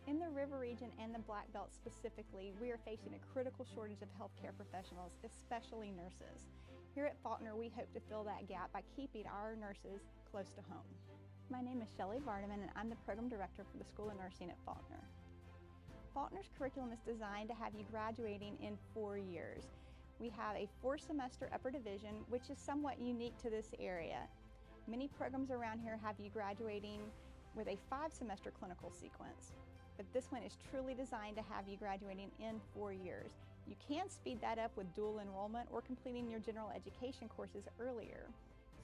In the River region and the Black Belt specifically, we are facing a critical shortage of healthcare professionals, especially nurses. Here at Faulkner, we hope to fill that gap by keeping our nurses close to home. My name is Shelley Vardaman, and I'm the Program Director for the School of Nursing at Faulkner. Faulkner's curriculum is designed to have you graduating in 4 years. We have a 4-semester upper division, which is somewhat unique to this area. Many programs around here have you graduating with a 5-semester clinical sequence, but this one is truly designed to have you graduating in 4 years. You can speed that up with dual enrollment or completing your general education courses earlier.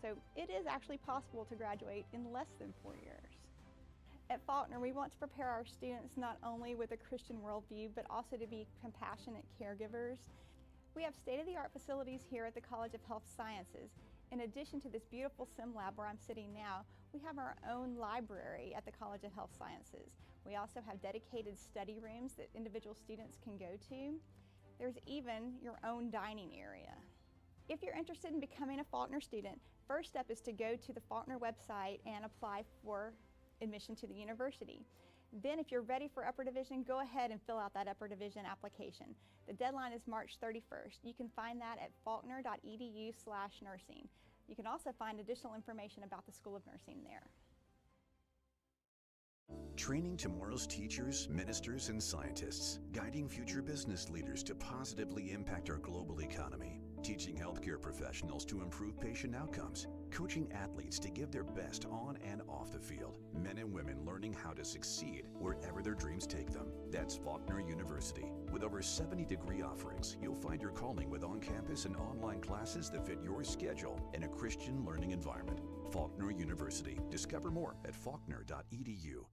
So it is actually possible to graduate in less than 4 years. At Faulkner, we want to prepare our students not only with a Christian worldview, but also to be compassionate caregivers. We have state-of-the-art facilities here at the College of Health Sciences. In addition to this beautiful sim lab where I'm sitting now, we have our own library at the College of Health Sciences. We also have dedicated study rooms that individual students can go to. There's even your own dining area. If you're interested in becoming a Faulkner student, first step is to go to the Faulkner website and apply for admission to the university. Then if you're ready for upper division, go ahead and fill out that upper division application. The deadline is March 31st. You can find that at faulkner.edu/nursing. You can also find additional information about the School of Nursing there. Training tomorrow's teachers, ministers, and scientists, guiding future business leaders to positively impact our global economy, teaching healthcare professionals to improve patient outcomes, coaching athletes to give their best on and off the field, men and women learning how to succeed wherever their dreams take them. That's Faulkner University. With over 70 degree offerings, you'll find your calling with on-campus and online classes that fit your schedule in a Christian learning environment. Faulkner University. Discover more at faulkner.edu.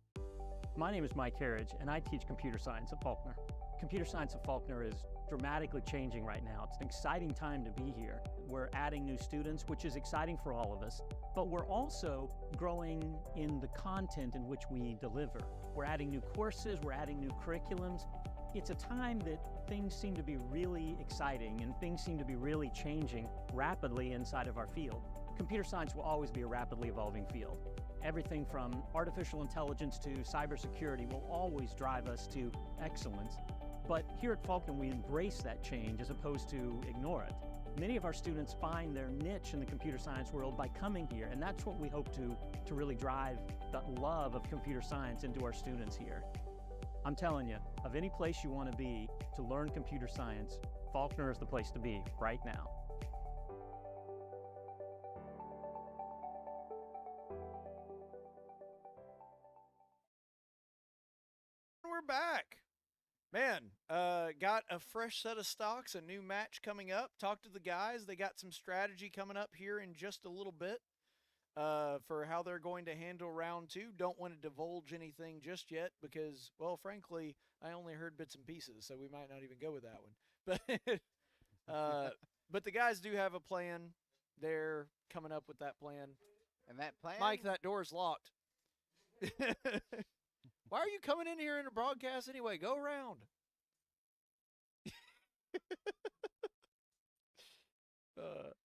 My name is Mike Harridge, and I teach computer science at Faulkner. Computer science at Faulkner is dramatically changing right now. It's an exciting time to be here. We're adding new students, which is exciting for all of us, but we're also growing in the content in which we deliver. We're adding new courses, we're adding new curriculums. It's a time that things seem to be really exciting and things seem to be really changing rapidly inside of our field. Computer science will always be a rapidly evolving field. Everything from artificial intelligence to cybersecurity will always drive us to excellence. But here at Faulkner, we embrace that change as opposed to ignore it. Many of our students find their niche in the computer science world by coming here, and that's what we hope to really drive the love of computer science into our students here. I'm telling you, of any place you want to be to learn computer science, Faulkner is the place to be right now. We're back. Man, got a fresh set of stocks, a new match coming up. Talked to the guys. They got some strategy coming up here in just a little bit for how they're going to handle round 2. Don't want to divulge anything just yet because, well, frankly, I only heard bits and pieces, so we might not even go with that one. But the guys do have a plan. They're coming up with that plan. And that plan? Mike, that door's locked. Why are you coming in here in a broadcast anyway? Go around.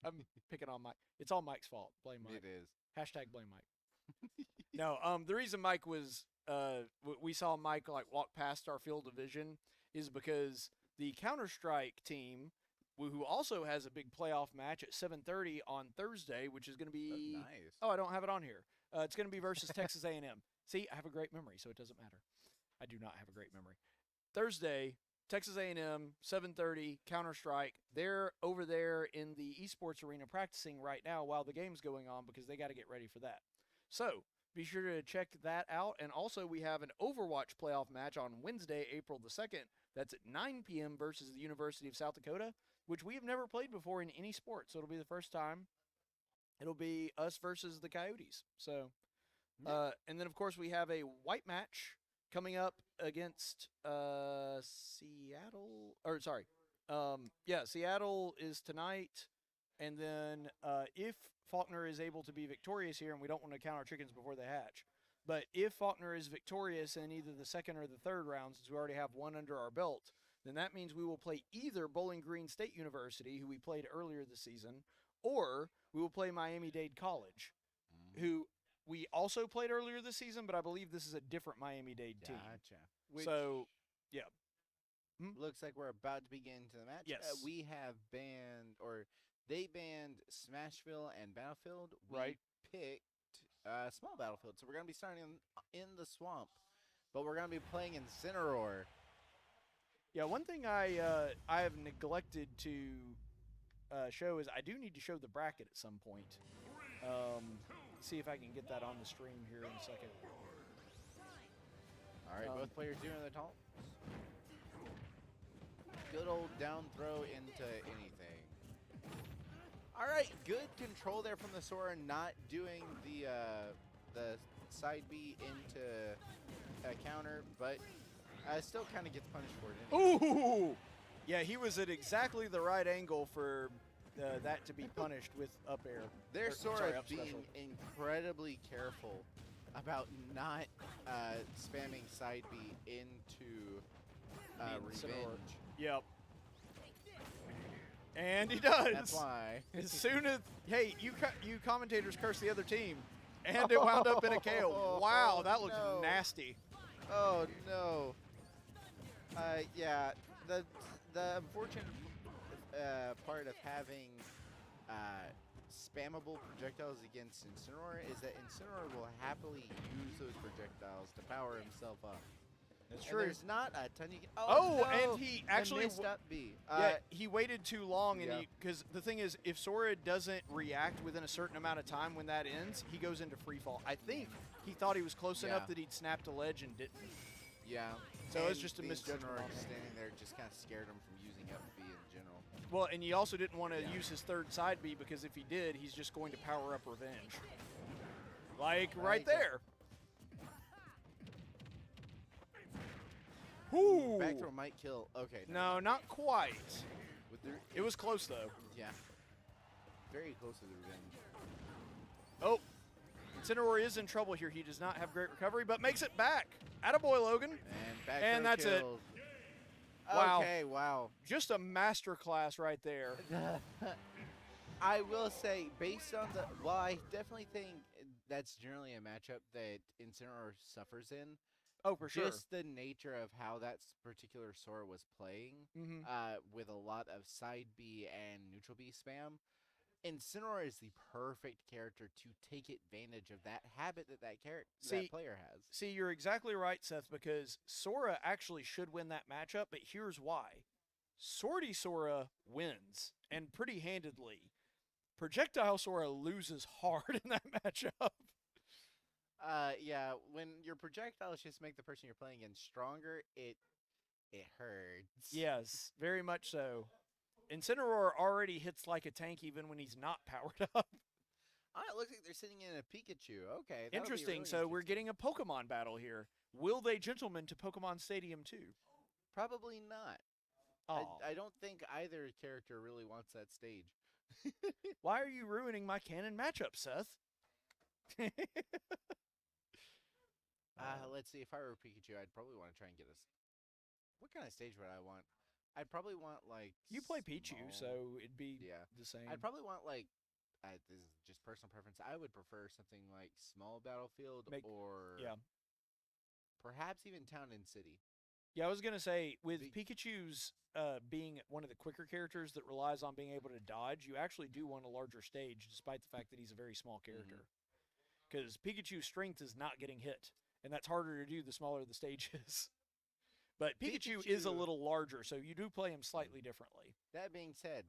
I'm picking on Mike. It's all Mike's fault. Blame Mike. It is. Hashtag blame Mike. No, the reason Mike was, we saw Mike like walk past our field of vision is because the Counter-Strike team, who also has a big playoff match at 7:30 on Thursday, which is going to be. That's nice. Oh, I don't have it on here. It's going to be versus Texas A&M. See, I have a great memory, so it doesn't matter. I do not have a great memory. Thursday, Texas A&M, 7:30, Counter-Strike. They're over there in the eSports arena practicing right now while the game's going on because they got to get ready for that. So be sure to check that out. And also, we have an Overwatch playoff match on Wednesday, April the 2nd. That's at 9 p.m. versus the University of South Dakota, which we have never played before in any sport. So it'll be the first time. It'll be us versus the Coyotes. So, and then, of course, we have a white match coming up against Seattle. Or, sorry. Seattle is tonight. And then if Faulkner is able to be victorious here, and we don't want to count our chickens before they hatch, but if Faulkner is victorious in either the second or the third round, since we already have one under our belt, then that means we will play either Bowling Green State University, who we played earlier this season, or we will play Miami-Dade College, who we also played earlier this season, but I believe this is a different Miami-Dade team. Gotcha. So, yeah. Looks like we're about to begin into the match. Yes. We have banned, or they banned Smashville and Battlefield. Right. We picked Small Battlefield. So we're going to be starting in the swamp, but we're going to be playing in Incineroar. Yeah, one thing I have neglected to show is I do need to show the bracket at some point. See if I can get that on the stream here in a second. All right, both players doing the taunts. Good old down throw into anything. All right, good control there from the Sora, not doing the side B into a counter, but still kind of gets punished for it. Ooh! Yeah, he was at exactly the right angle for that to be punished with up air. They're sort of being special. incredibly careful about not spamming side B into revenge. Yep. And he does. That's why. As soon as, hey, you commentators cursed the other team, and it wound up in a KO. Wow, that looks nasty. Oh no. Yeah, the unfortunate part of having spammable projectiles against Incineroar is that Incineroar will happily use those projectiles to power himself up. That's and true. There's not a ton you can. Oh, no, and he actually missed up B. Yeah, he waited too long, and yeah. because the thing is, if Sora doesn't react within a certain amount of time when that ends, he goes into free fall. I think he thought he was close enough that he'd snapped a ledge and didn't. Yeah. So and it's just a misjudgment. Incineroar standing there just kind of scared him from using up B in general. Well, and he also didn't want to use his third side B because if he did, he's just going to power up revenge. Like right there. Whoo! Back throw might kill. Okay. No, not quite. It was close though. Yeah. Very close to the revenge. Oh, Incineroar is in trouble here. He does not have great recovery, but makes it back. Attaboy, Logan. And back and throw that's killed. it. Wow. Okay, wow. Just a master class right there. I will say, based on the, well, I definitely think that's generally a matchup that Incineroar suffers in. Oh, for sure. Just the nature of how that particular Sora was playing, with a lot of side B and neutral B spam, Incineroar is the perfect character to take advantage of that habit that player has. See, you're exactly right, Seth, because Sora actually should win that matchup, but here's why. Swordy Sora wins, and pretty handedly. Projectile Sora loses hard in that matchup. Yeah, when your projectiles just make the person you're playing against stronger, it hurts. Yes, very much so. Incineroar already hits like a tank even when he's not powered up. It looks like they're sitting in a Pikachu. Okay. Interesting. So we're getting a Pokemon battle here. Will they gentlemen to Pokemon Stadium 2? Probably not. Oh. I don't think either character really wants that stage. Why are you ruining my canon matchup, Seth? Let's see. If I were Pikachu, I'd probably want to try and get us. What kind of stage would I want? I'd probably want like. You play Pichu, so it'd be the same. I'd probably want like. This is just personal preference. I would prefer something like small battlefield or perhaps even town and city. Yeah, I was gonna say with Pikachu's being one of the quicker characters that relies on being able to dodge, you actually do want a larger stage, despite the fact that he's a very small character. Because Pikachu's strength is not getting hit, and that's harder to do the smaller the stage is. But Pikachu is a little larger, so you do play him slightly differently. That being said,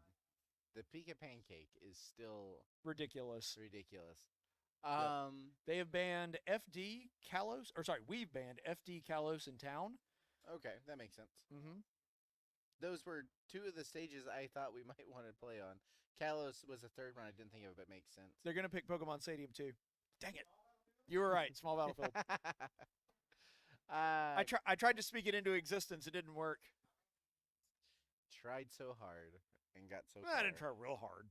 the Pika Pancake is still ridiculous. Ridiculous. They have banned FD Kalos, or sorry, we've banned FD Kalos in town. Okay, that makes sense. Those were two of the stages I thought we might want to play on. Kalos was the third one I didn't think of, but makes sense. They're going to pick Pokemon Stadium 2. Dang it. You were right. Small battlefield. I tried to speak it into existence. It didn't work. Tried so hard and got so I didn't try real hard.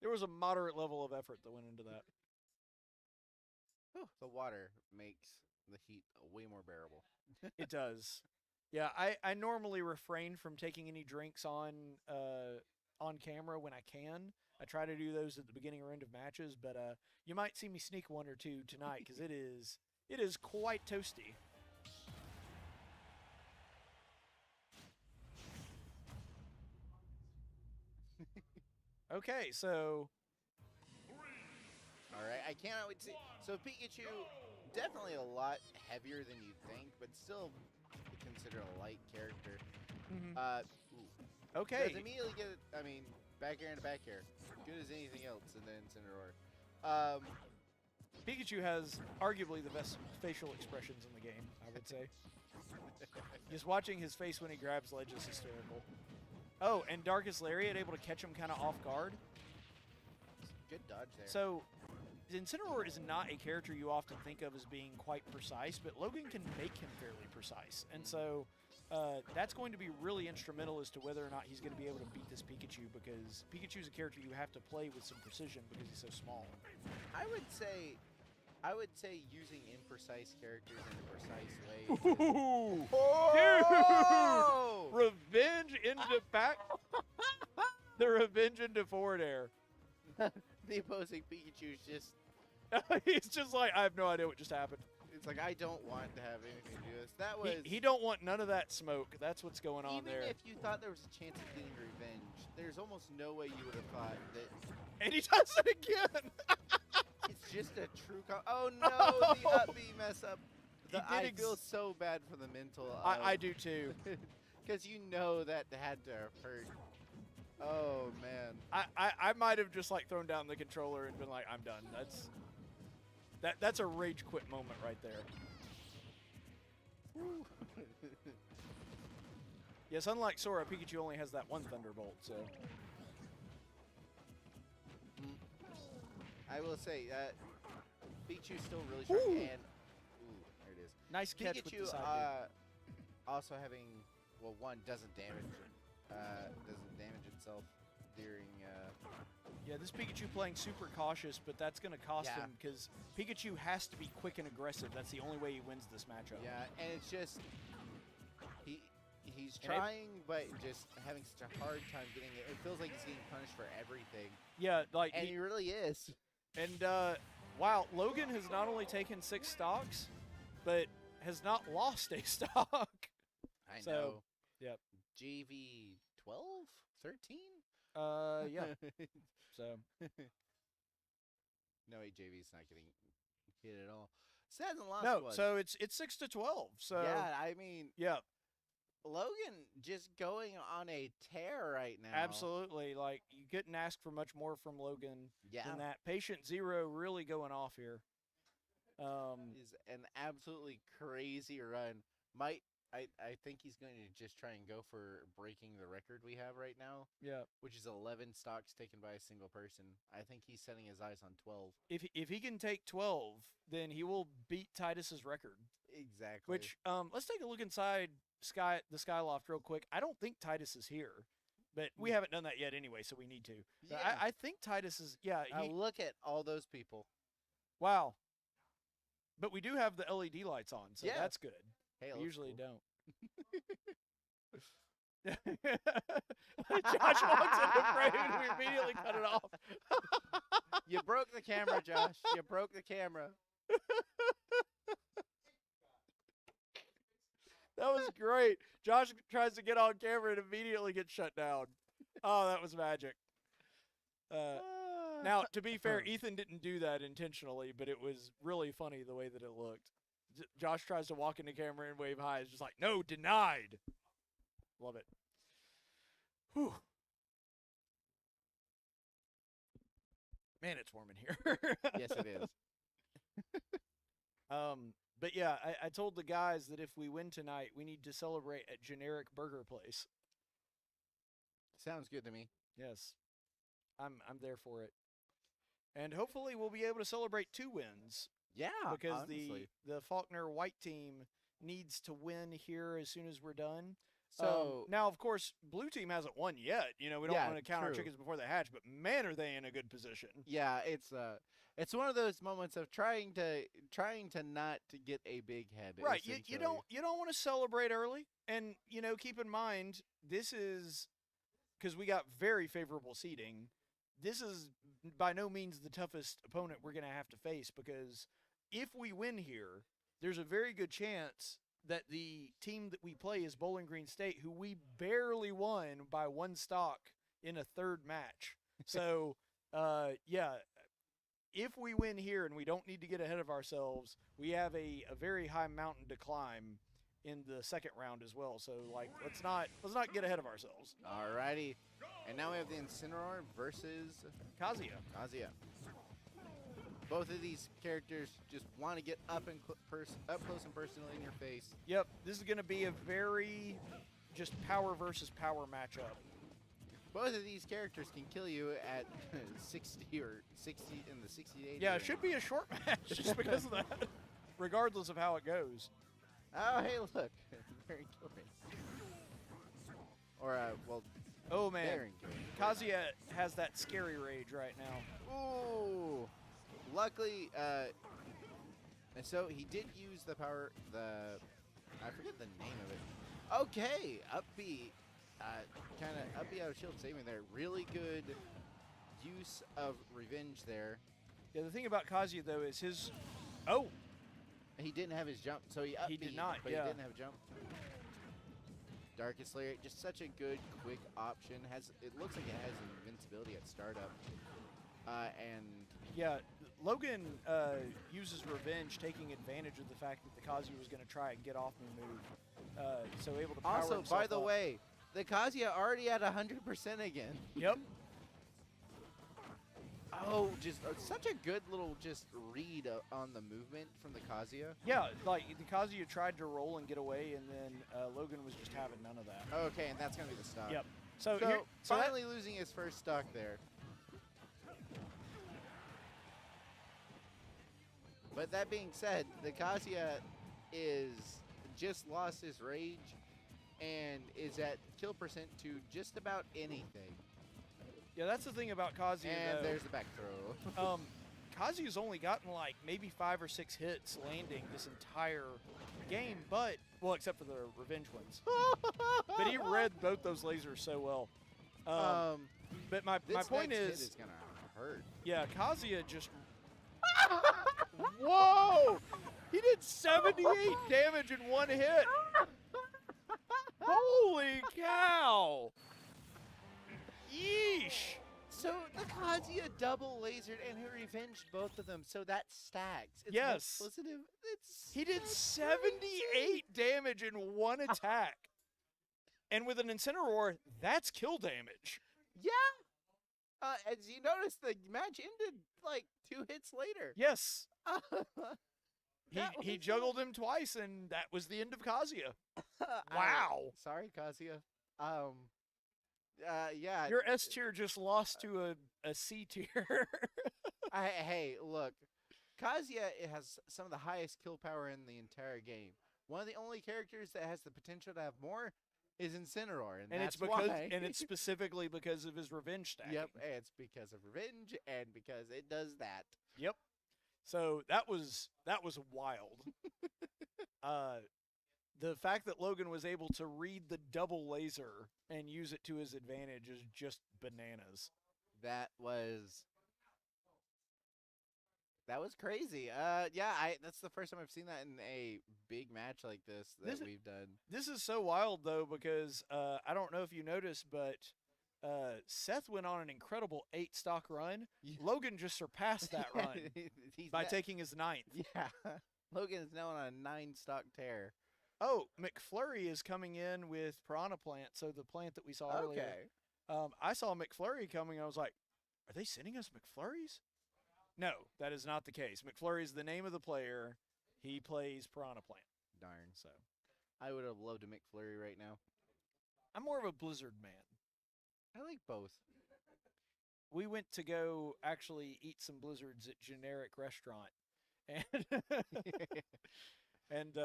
There was a moderate level of effort that went into that. The water makes the heat way more bearable. It does. Yeah, I normally refrain from taking any drinks on camera when I can. I try to do those at the beginning or end of matches, but you might see me sneak one or two tonight because it is quite toasty. Okay, so. All right, I cannot wait to see. So Pikachu, definitely a lot heavier than you'd think, but still considered a light character. Okay. Does immediately get, back air into back air. Good as anything else, and then Incineroar. Pikachu has arguably the best facial expressions in the game, I would say. Just watching his face when he grabs ledge is hysterical. Oh, and Darkest Lariat able to catch him kind of off guard. Good dodge there. So, Incineroar is not a character you often think of as being quite precise, but Logan can make him fairly precise. And so, that's going to be really instrumental as to whether or not he's going to be able to beat this Pikachu, because Pikachu's a character you have to play with some precision because he's so small. I would say using imprecise characters in a precise way. Oh! Revenge into back. The revenge into forward air. The opposing Pikachu's just. He's just like, I have no idea what just happened. It's like, I don't want to have anything to do with this. That was. He don't want none of that smoke. That's what's going on there. Even if you thought there was a chance of getting revenge, there's almost no way you would have thought that. And he does it again. It's just a true. Oh no! The up B mess up. I feel so bad for the mental. I do too. Because you know that had to hurt. Oh man. I might have just like thrown down the controller and been like, I'm done. That's a rage quit moment right there. Yes, unlike Sora, Pikachu only has that one Thunderbolt, so. I will say that Pikachu's still really strong, and there it is. Nice catch Pikachu, with the side also having, well, one doesn't damage itself during. Yeah, this Pikachu playing super cautious, but that's going to cost him because Pikachu has to be quick and aggressive. That's the only way he wins this matchup. Yeah, and it's just he's trying, but just having such a hard time getting it. It feels like he's getting punished for everything. Yeah, like and he really is. And wow, Logan has not only taken 6 stocks, but has not lost a stock. I So, know. Yep. GV 12? 13? Yeah. So. No, JV's not getting hit at all. Seth hasn't lost No, one. so it's 6-12. So yeah, I mean, yeah, Logan just going on a tear right now. absolutely. Like, you couldn't ask for much more from Logan than that. Patient Zero really going off here. Is an absolutely crazy run. I think he's going to just try and go for breaking the record we have right now. Yeah. Which is 11 stocks taken by a single person. I think he's setting his eyes on 12. If he can take 12, then he will beat Titus's record. Exactly. Which let's take a look inside the Skyloft real quick. I don't think Titus is here, but we haven't done that yet anyway, so we need to. Yeah. I think Titus is. Yeah. Look at all those people. Wow. But we do have the LED lights on, so that's good. Hey, we usually cool. don't. Josh walks in the frame and we immediately cut it off. You broke the camera, Josh. You broke the camera. That was great. Josh tries to get on camera and immediately gets shut down. Oh, that was magic. Now, to be fair, Ethan didn't do that intentionally, but it was really funny the way that it looked. Josh tries to walk into camera and wave hi. It's just like, no, denied. Love it. Whew. Man, it's warm in here. Yes, it is. But yeah, I told the guys that if we win tonight, we need to celebrate at Generic Burger Place. Sounds good to me. Yes. I'm there for it. And hopefully we'll be able to celebrate 2 wins. Yeah, because honestly. the Faulkner white team needs to win here as soon as we're done. So now, of course, blue team hasn't won yet. You know, we don't want to count our chickens before they hatch, but man, are they in a good position. Yeah, it's one of those moments of trying to not to get a big head. Right, you don't want to celebrate early, and keep in mind this is because we got very favorable seeding. This is by no means the toughest opponent we're going to have to face, because if we win here, there's a very good chance that the team that we play is Bowling Green State, who we barely won by 1 stock in a 3rd match. So, yeah, if we win here and we don't need to get ahead of ourselves, we have a very high mountain to climb in the 2nd round as well. So, like, let's not get ahead of ourselves. Alrighty. And now we have the Incineroar versus Kazuya. Both of these characters just want to get up close and personal in your face. Yep, this is going to be a very just power versus power matchup. Both of these characters can kill you at 60 or 60 in the 60 to 80. Yeah, it should be a short match just because of that, regardless of how it goes. Oh, hey, look. Very good. Or, well, oh, man. Kazuya has that scary rage right now. Ooh. Luckily, and so he did use the power, I forget the name of it. Okay, up B, kind of up B out of shield saving there. Really good use of revenge there. Yeah, the thing about Kazuya, though, is his, he didn't have his jump, so he up B, did not, but he didn't have a jump. Darkest Slayer, just such a good, quick option. It looks like it has invincibility at startup, and yeah. Logan uses revenge, taking advantage of the fact that the Kazuya was going to try and get off me move. So able to power also, by the up. way, the Kazuya already at 100% again. Yep. Oh, just such a good little read on the movement from the Kazuya. Yeah, like the Kazuya tried to roll and get away, and then Logan was just having none of that. Okay, and that's going to be the stock. Yep. So finally losing his first stock there. But that being said, the Kazuya is just lost his rage and is at kill percent to just about anything. Yeah, that's the thing about Kazuya. And though. There's the back throw. Kazuya's only gotten like maybe 5 or 6 hits landing this entire game, but except for the revenge ones. But he read both those lasers so well. But my point is, hit is gonna hurt. Yeah, Kazuya just Whoa! He did 78 damage in one hit. Holy cow! Yeesh! So the Kazuya double lasered and he revenged both of them, so that stacks. It's Yes. multiplicative. He did 78 damage in one attack. And with an Incineroar, that's kill damage. Yeah. As you notice, the match ended like 2 hits later. Yes. That He was- juggled him twice, and that was the end of Kazuya. I- Wow. Sorry, Kazuya. Yeah. Your S tier just lost to a C tier. Hey, look. Kazuya has some of the highest kill power in the entire game. One of the only characters that has the potential to have more is Incineroar, and it's that's because why. and it's specifically because of his revenge stacking. Yep, it's because of revenge and because it does that. Yep. So that was wild. The fact that Logan was able to read the double laser and use it to his advantage is just bananas. That was crazy. Yeah, that's the first time I've seen that in a big match like this we've done. This is so wild though because I don't know if you noticed, but Seth went on an incredible 8 stock run. Logan just surpassed that run by taking his 9th. Yeah, Logan is now on a 9 stock tear. Oh, McFlurry is coming in with Piranha Plant, so the plant that we saw earlier. I saw McFlurry coming, and I was like, are they sending us McFlurries? No, that is not the case. McFlurry is the name of the player. He plays Piranha Plant. Darn. So I would have loved a McFlurry right now. I'm more of a Blizzard man. I like both. We went to go actually eat some Blizzards at Generic Restaurant, and and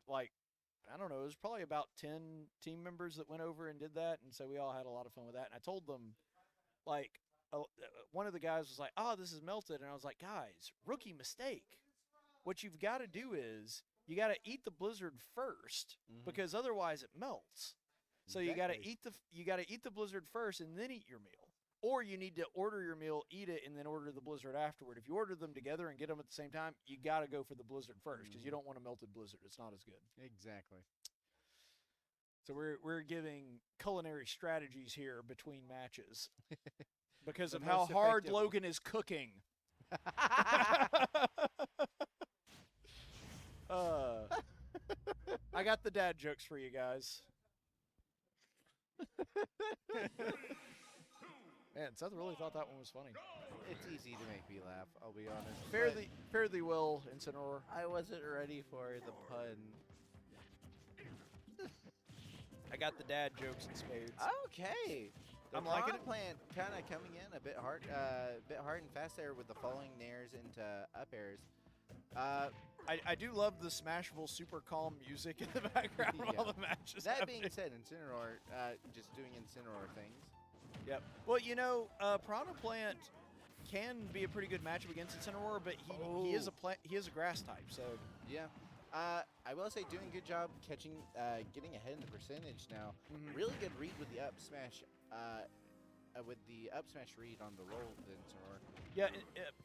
like I don't know, it was probably about 10 team members that went over and did that, and so we all had a lot of fun with that. And I told them, like, one of the guys was like, "Oh, this is melted," and I was like, "Guys, rookie mistake. What you've got to do is you got to eat the Blizzard first because otherwise it melts. So you got to eat the Blizzard first and then eat your meal, or you need to order your meal, eat it, and then order the Blizzard afterward. If you order them together and get them at the same time, you got to go for the Blizzard first because you don't want a melted Blizzard. It's not as good." Exactly. So we're giving culinary strategies here between matches because of how hard Logan is cooking. I got the dad jokes for you guys. Man, Seth really thought that one was funny. It's easy to make me laugh, I'll be honest. Fare thee well, Incineroar. I wasn't ready for the pun. I got the dad jokes in spades. Okay. The I'm liking it. Plant kind of coming in a bit hard and fast there with the falling nairs into up airs. I do love the Smashville super calm music in the background while the match is That being happening. said, Incineroar just doing Incineroar things. Yep. Well, you know, Piranha Plant can be a pretty good matchup against Incineroar, but he is a grass type, so yeah. I will say, doing a good job catching, getting ahead in the percentage now. Really good read with the up smash, read on the roll with Incineroar. Yeah,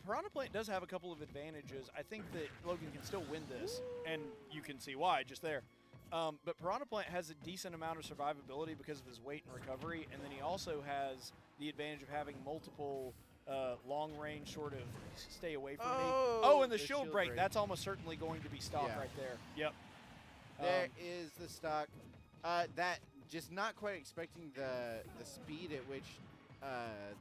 Piranha Plant does have a couple of advantages. I think that Logan can still win this, and you can see why just there. But Piranha Plant has a decent amount of survivability because of his weight and recovery, and then he also has the advantage of having multiple long-range sort of stay away from me. Oh, and the shield break. That's almost certainly going to be stock right there. Yep. There is the stock. That just not quite expecting the speed at which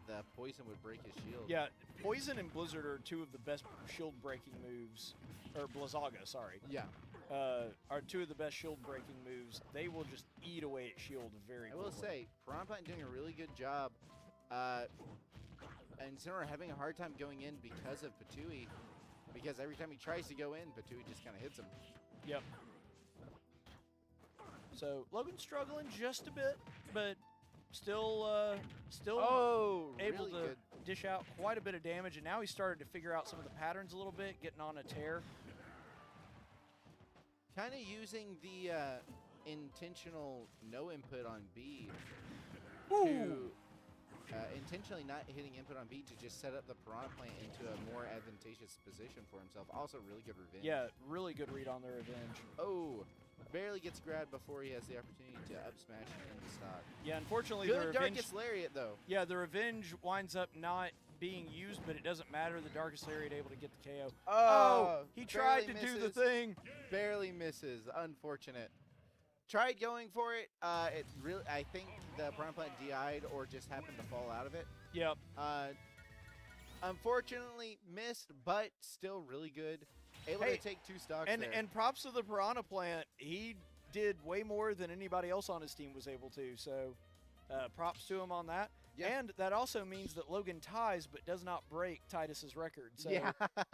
the poison would break his shield. Yeah, poison and blizzard are two of the best shield breaking moves, or Blizzaga, sorry. Yeah. Are two of the best shield breaking moves. They will just eat away at shield very quickly. I will say, Piranha Plant doing a really good job. And Incineroar having a hard time going in because of Patui, because every time he tries to go in, Patui just kind of hits him. Yep. So Logan's struggling just a bit, but still able really to good. dish out quite a bit of damage, and now he's started to figure out some of the patterns a little bit, getting on a tear. Kind of using the intentional no input on B intentionally not hitting input on B to just set up the Piranha Plant into a more advantageous position for himself. Also, really good revenge. Yeah, really good read on the revenge. Oh, barely gets grabbed before he has the opportunity to up smash into stock. Yeah, unfortunately, Good the revenge. Darkest Lariat, though. Yeah, the revenge winds up not being used, but it doesn't matter. The Darkest Lariat able to get the KO. Oh, he tried to do the thing. Barely misses. Unfortunate. Tried going for it. It really, I think the Piranha Plant DI'd or just happened to fall out of it. Yep. Unfortunately missed, but still really good. Able to take 2 stocks there. And props to the Piranha Plant. He did way more than anybody else on his team was able to. So props to him on that. Yeah. And that also means that Logan ties but does not break Titus's record. So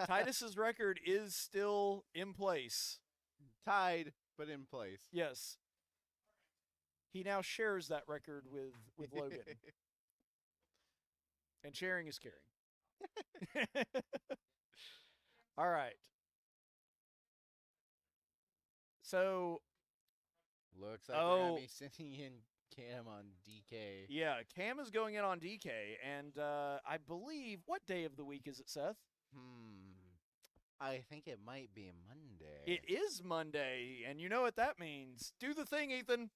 Titus's record is still in place. Tied, but in place. Yes. He now shares that record with Logan. And sharing is caring. All right. So. Looks like we're going to be sending in Cam on DK. Yeah, Cam is going in on DK. And I believe, what day of the week is it, Seth? I think it might be Monday. It is Monday, and you know what that means. Do the thing, Ethan.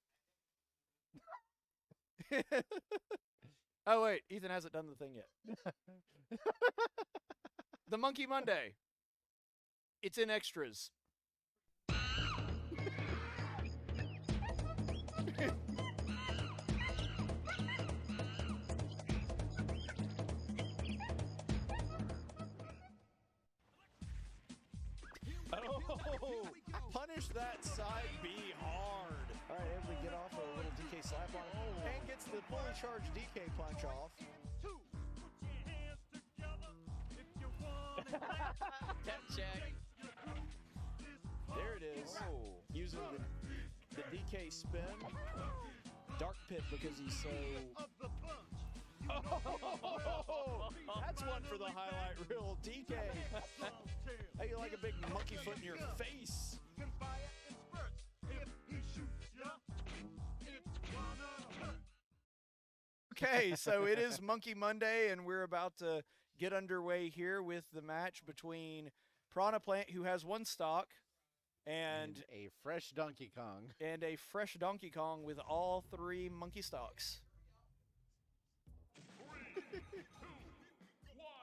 Oh, wait. Ethan hasn't done the thing yet. The Monkey Monday. It's in extras. Punish that side B hard. All right, and we get off a little DK slap on him. And gets the fully charged DK punch off. Tap check. There it is. Using the DK spin. Dark Pit because he's so... Oh, that's one for the highlight reel. DK. How you like a big monkey foot in your face? Okay, so it is Monkey Monday, and we're about to get underway here with the match between Piranha Plant, who has 1 stock, and a fresh Donkey Kong. And a fresh Donkey Kong with all 3 monkey stocks.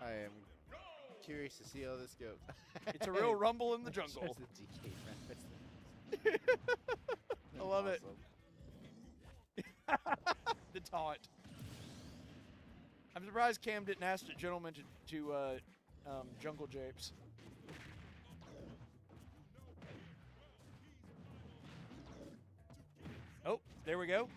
I am curious to see how this goes. It's a real rumble in the jungle. I love it. The taunt. I'm surprised Cam didn't ask the gentleman to jungle japes. Oh, there we go.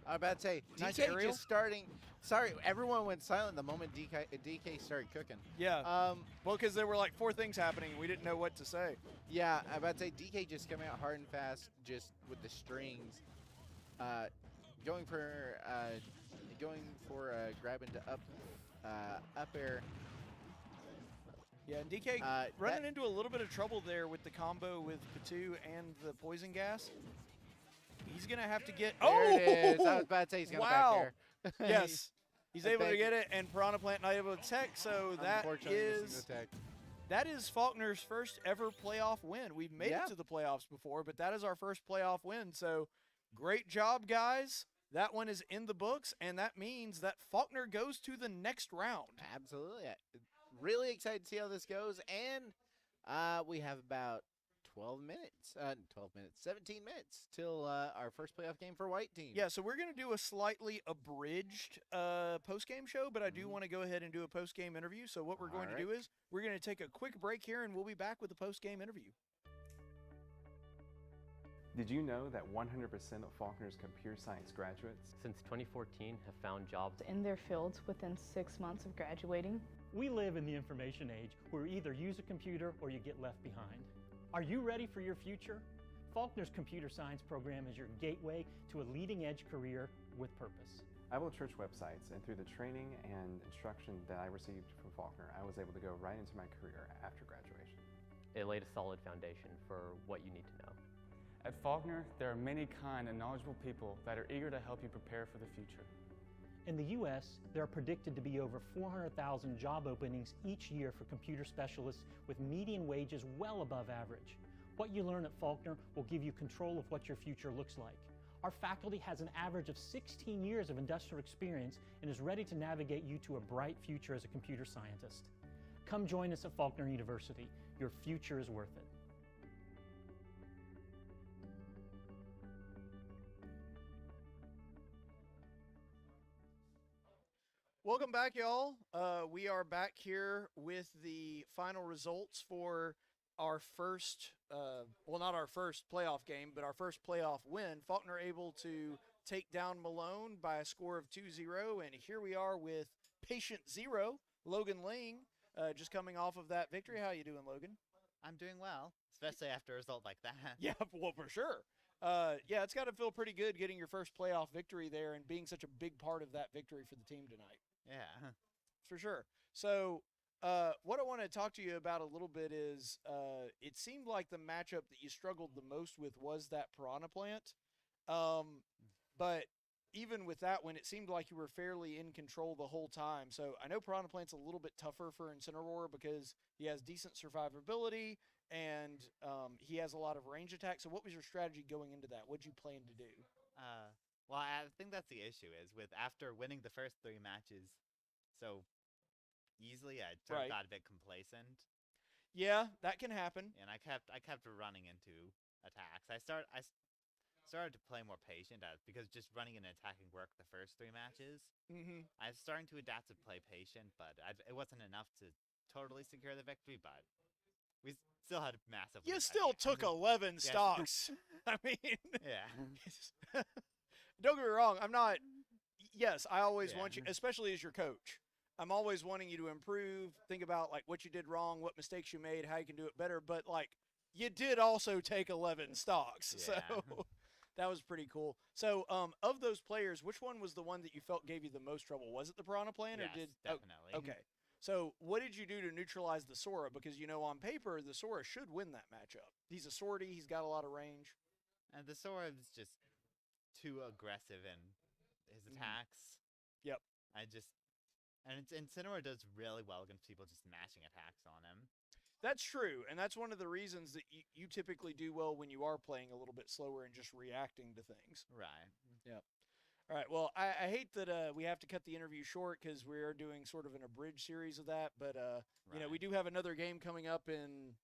I was about to say, Nice DK aerial. just starting. Sorry, everyone went silent the moment DK started cooking. Yeah. Well, because there were like 4 things happening. We didn't know what to say. Yeah, I was about to say, DK just coming out hard and fast, just with the strings. Going for grabbing to up air. Yeah, and DK running into a little bit of trouble there with the combo with Patu and the poison gas. He's going to have to get... There it is. I was about to say he's going to back air. Yes. He's able to get it, and Piranha Plant not able to tech, so that is Faulkner's first ever playoff win. We've made it to the playoffs before, but that is our first playoff win, so great job, guys. That one is in the books, and that means that Faulkner goes to the next round. Absolutely. Really excited to see how this goes, and we have about 17 minutes till our first playoff game for white team. Yeah, so we're going to do a slightly abridged post-game show, but I do want to go ahead and do a post-game interview. So what we're going to do is we're going to take a quick break here, and we'll be back with the post-game interview. Did you know that 100% of Faulkner's computer science graduates since 2014 have found jobs in their fields within 6 months of graduating? We live in the information age where you either use a computer or you get left behind. Are you ready for your future? Faulkner's computer science program is your gateway to a leading-edge career with purpose. I built church websites, and through the training and instruction that I received from Faulkner, I was able to go right into my career after graduation. It laid a solid foundation for what you need to know. At Faulkner, there are many kind and knowledgeable people that are eager to help you prepare for the future. In the U.S., there are predicted to be over 400,000 job openings each year for computer specialists with median wages well above average. What you learn at Faulkner will give you control of what your future looks like. Our faculty has an average of 16 years of industrial experience and is ready to navigate you to a bright future as a computer scientist. Come join us at Faulkner University. Your future is worth it. Welcome back, y'all. We are back here with the final results for our first, well, not our first playoff game, but our first playoff win. Faulkner able to take down Malone by a score of 2-0, and here we are with Patient Zero, Logan Ling, just coming off of that victory. How you doing, Logan? I'm doing well, especially after a result like that. Yeah, well, for sure. Yeah, it's got to feel pretty good getting your first playoff victory there and being such a big part of that victory for the team tonight. Yeah. For sure. So what I want to talk to you about a little bit is it seemed like the matchup that you struggled the most with was that Piranha Plant. But even with that one, it seemed like you were fairly in control the whole time. So I know Piranha Plant's a little bit tougher for Incineroar because he has decent survivability and he has a lot of range attacks. So what was your strategy going into that? What did you plan to do? Well, I think that's the issue is with after winning the first 3 matches so easily, I sort of got a bit complacent. Yeah, that can happen. And I kept running into attacks. I started to play more patient because just running and attacking worked the first 3 matches. I was starting to adapt to play patient, but it wasn't enough to totally secure the victory. But we still had a massive. You still took 11 stocks. I mean, yeah. Don't get me wrong. I'm not. Yes, I always want you, especially as your coach. I'm always wanting you to improve. Think about like what you did wrong, what mistakes you made, how you can do it better. But like, you did also take 11 stocks, so that was pretty cool. So, of those players, which one was the one that you felt gave you the most trouble? Was it the Piranha Plant, or did definitely? Oh, okay. So, what did you do to neutralize the Sora? Because you know, on paper, the Sora should win that matchup. He's a sortie. He's got a lot of range. And the Sora is just too aggressive in his attacks. Yep. And Incineroar does really well against people just mashing attacks on him. That's true, and that's one of the reasons that you typically do well when you are playing a little bit slower and just reacting to things. Right. Yep. All right, well, I hate that we have to cut the interview short because we are doing sort of an abridged series of that, but, you know, we do have another game coming up in,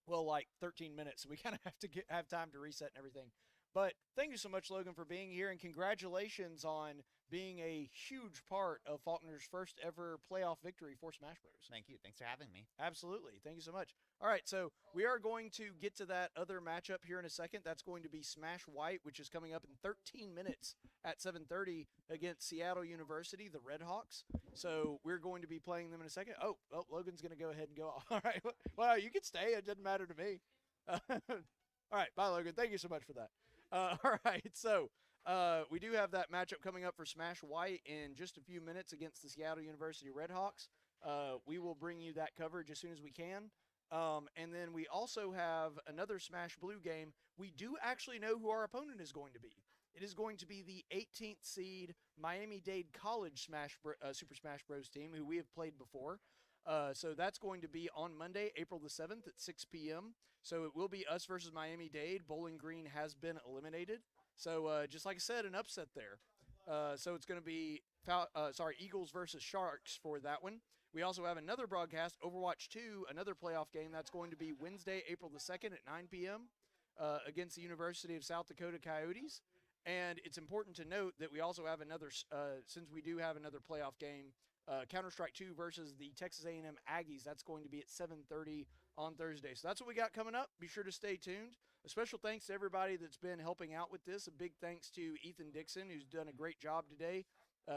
well, like 13 minutes, so we kind of have to have time to reset and everything. But thank you so much, Logan, for being here, and congratulations on being a huge part of Faulkner's first ever playoff victory for Smash Bros. Thank you. Thanks for having me. Absolutely. Thank you so much. All right, so we are going to get to that other matchup here in a second. That's going to be Smash White, which is coming up in 13 minutes at 7:30 against Seattle University, the Red Hawks. So we're going to be playing them in a second. Oh, Logan's going to go ahead and go off. All right. Well, you can stay. It doesn't matter to me. All right. Bye, Logan. Thank you so much for that. All right, so we do have that matchup coming up for Smash White in just a few minutes against the Seattle University Red Hawks. We will bring you that coverage as soon as we can. And then we also have another Smash Blue game. We do actually know who our opponent is going to be. It is going to be the 18th seed Miami-Dade College Super Smash Bros. Team, who we have played before. So that's going to be on Monday, April the 7th at 6 p.m. So it will be us versus Miami-Dade. Bowling Green has been eliminated. So just like I said, an upset there. So it's going to be Eagles versus Sharks for that one. We also have another broadcast, Overwatch 2, another playoff game. That's going to be Wednesday, April the 2nd at 9 p.m. Against the University of South Dakota Coyotes. And it's important to note that we also have another, since we do have another playoff game, Counter-Strike 2 versus the Texas A&M Aggies. That's going to be at 7:30 on Thursday. So that's what we got coming up. Be sure to stay tuned. A special thanks to everybody that's been helping out with this. A big thanks to Ethan Dixon, who's done a great job today,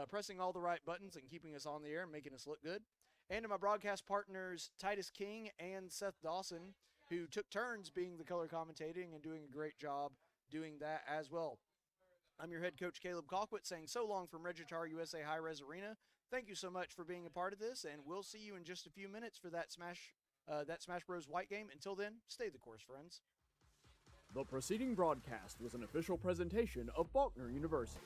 pressing all the right buttons and keeping us on the air and making us look good. And to my broadcast partners, Titus King and Seth Dawson, who took turns being the color commentating and doing a great job doing that as well. I'm your head coach, Caleb Colquitt, saying so long from Regitar USA High-Res Arena. Thank you so much for being a part of this, and we'll see you in just a few minutes for that Smash Bros. White game. Until then, stay the course, friends. The preceding broadcast was an official presentation of Faulkner University.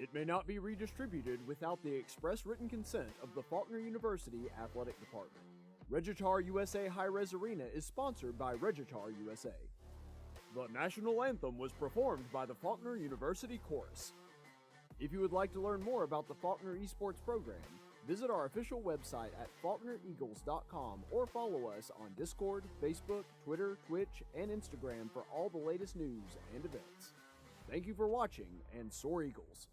It may not be redistributed without the express written consent of the Faulkner University Athletic Department. Regitar USA High-Res Arena is sponsored by Regitar USA. The national anthem was performed by the Faulkner University Chorus. If you would like to learn more about the Faulkner eSports program, visit our official website at faulknereagles.com or follow us on Discord, Facebook, Twitter, Twitch, and Instagram for all the latest news and events. Thank you for watching, and soar Eagles!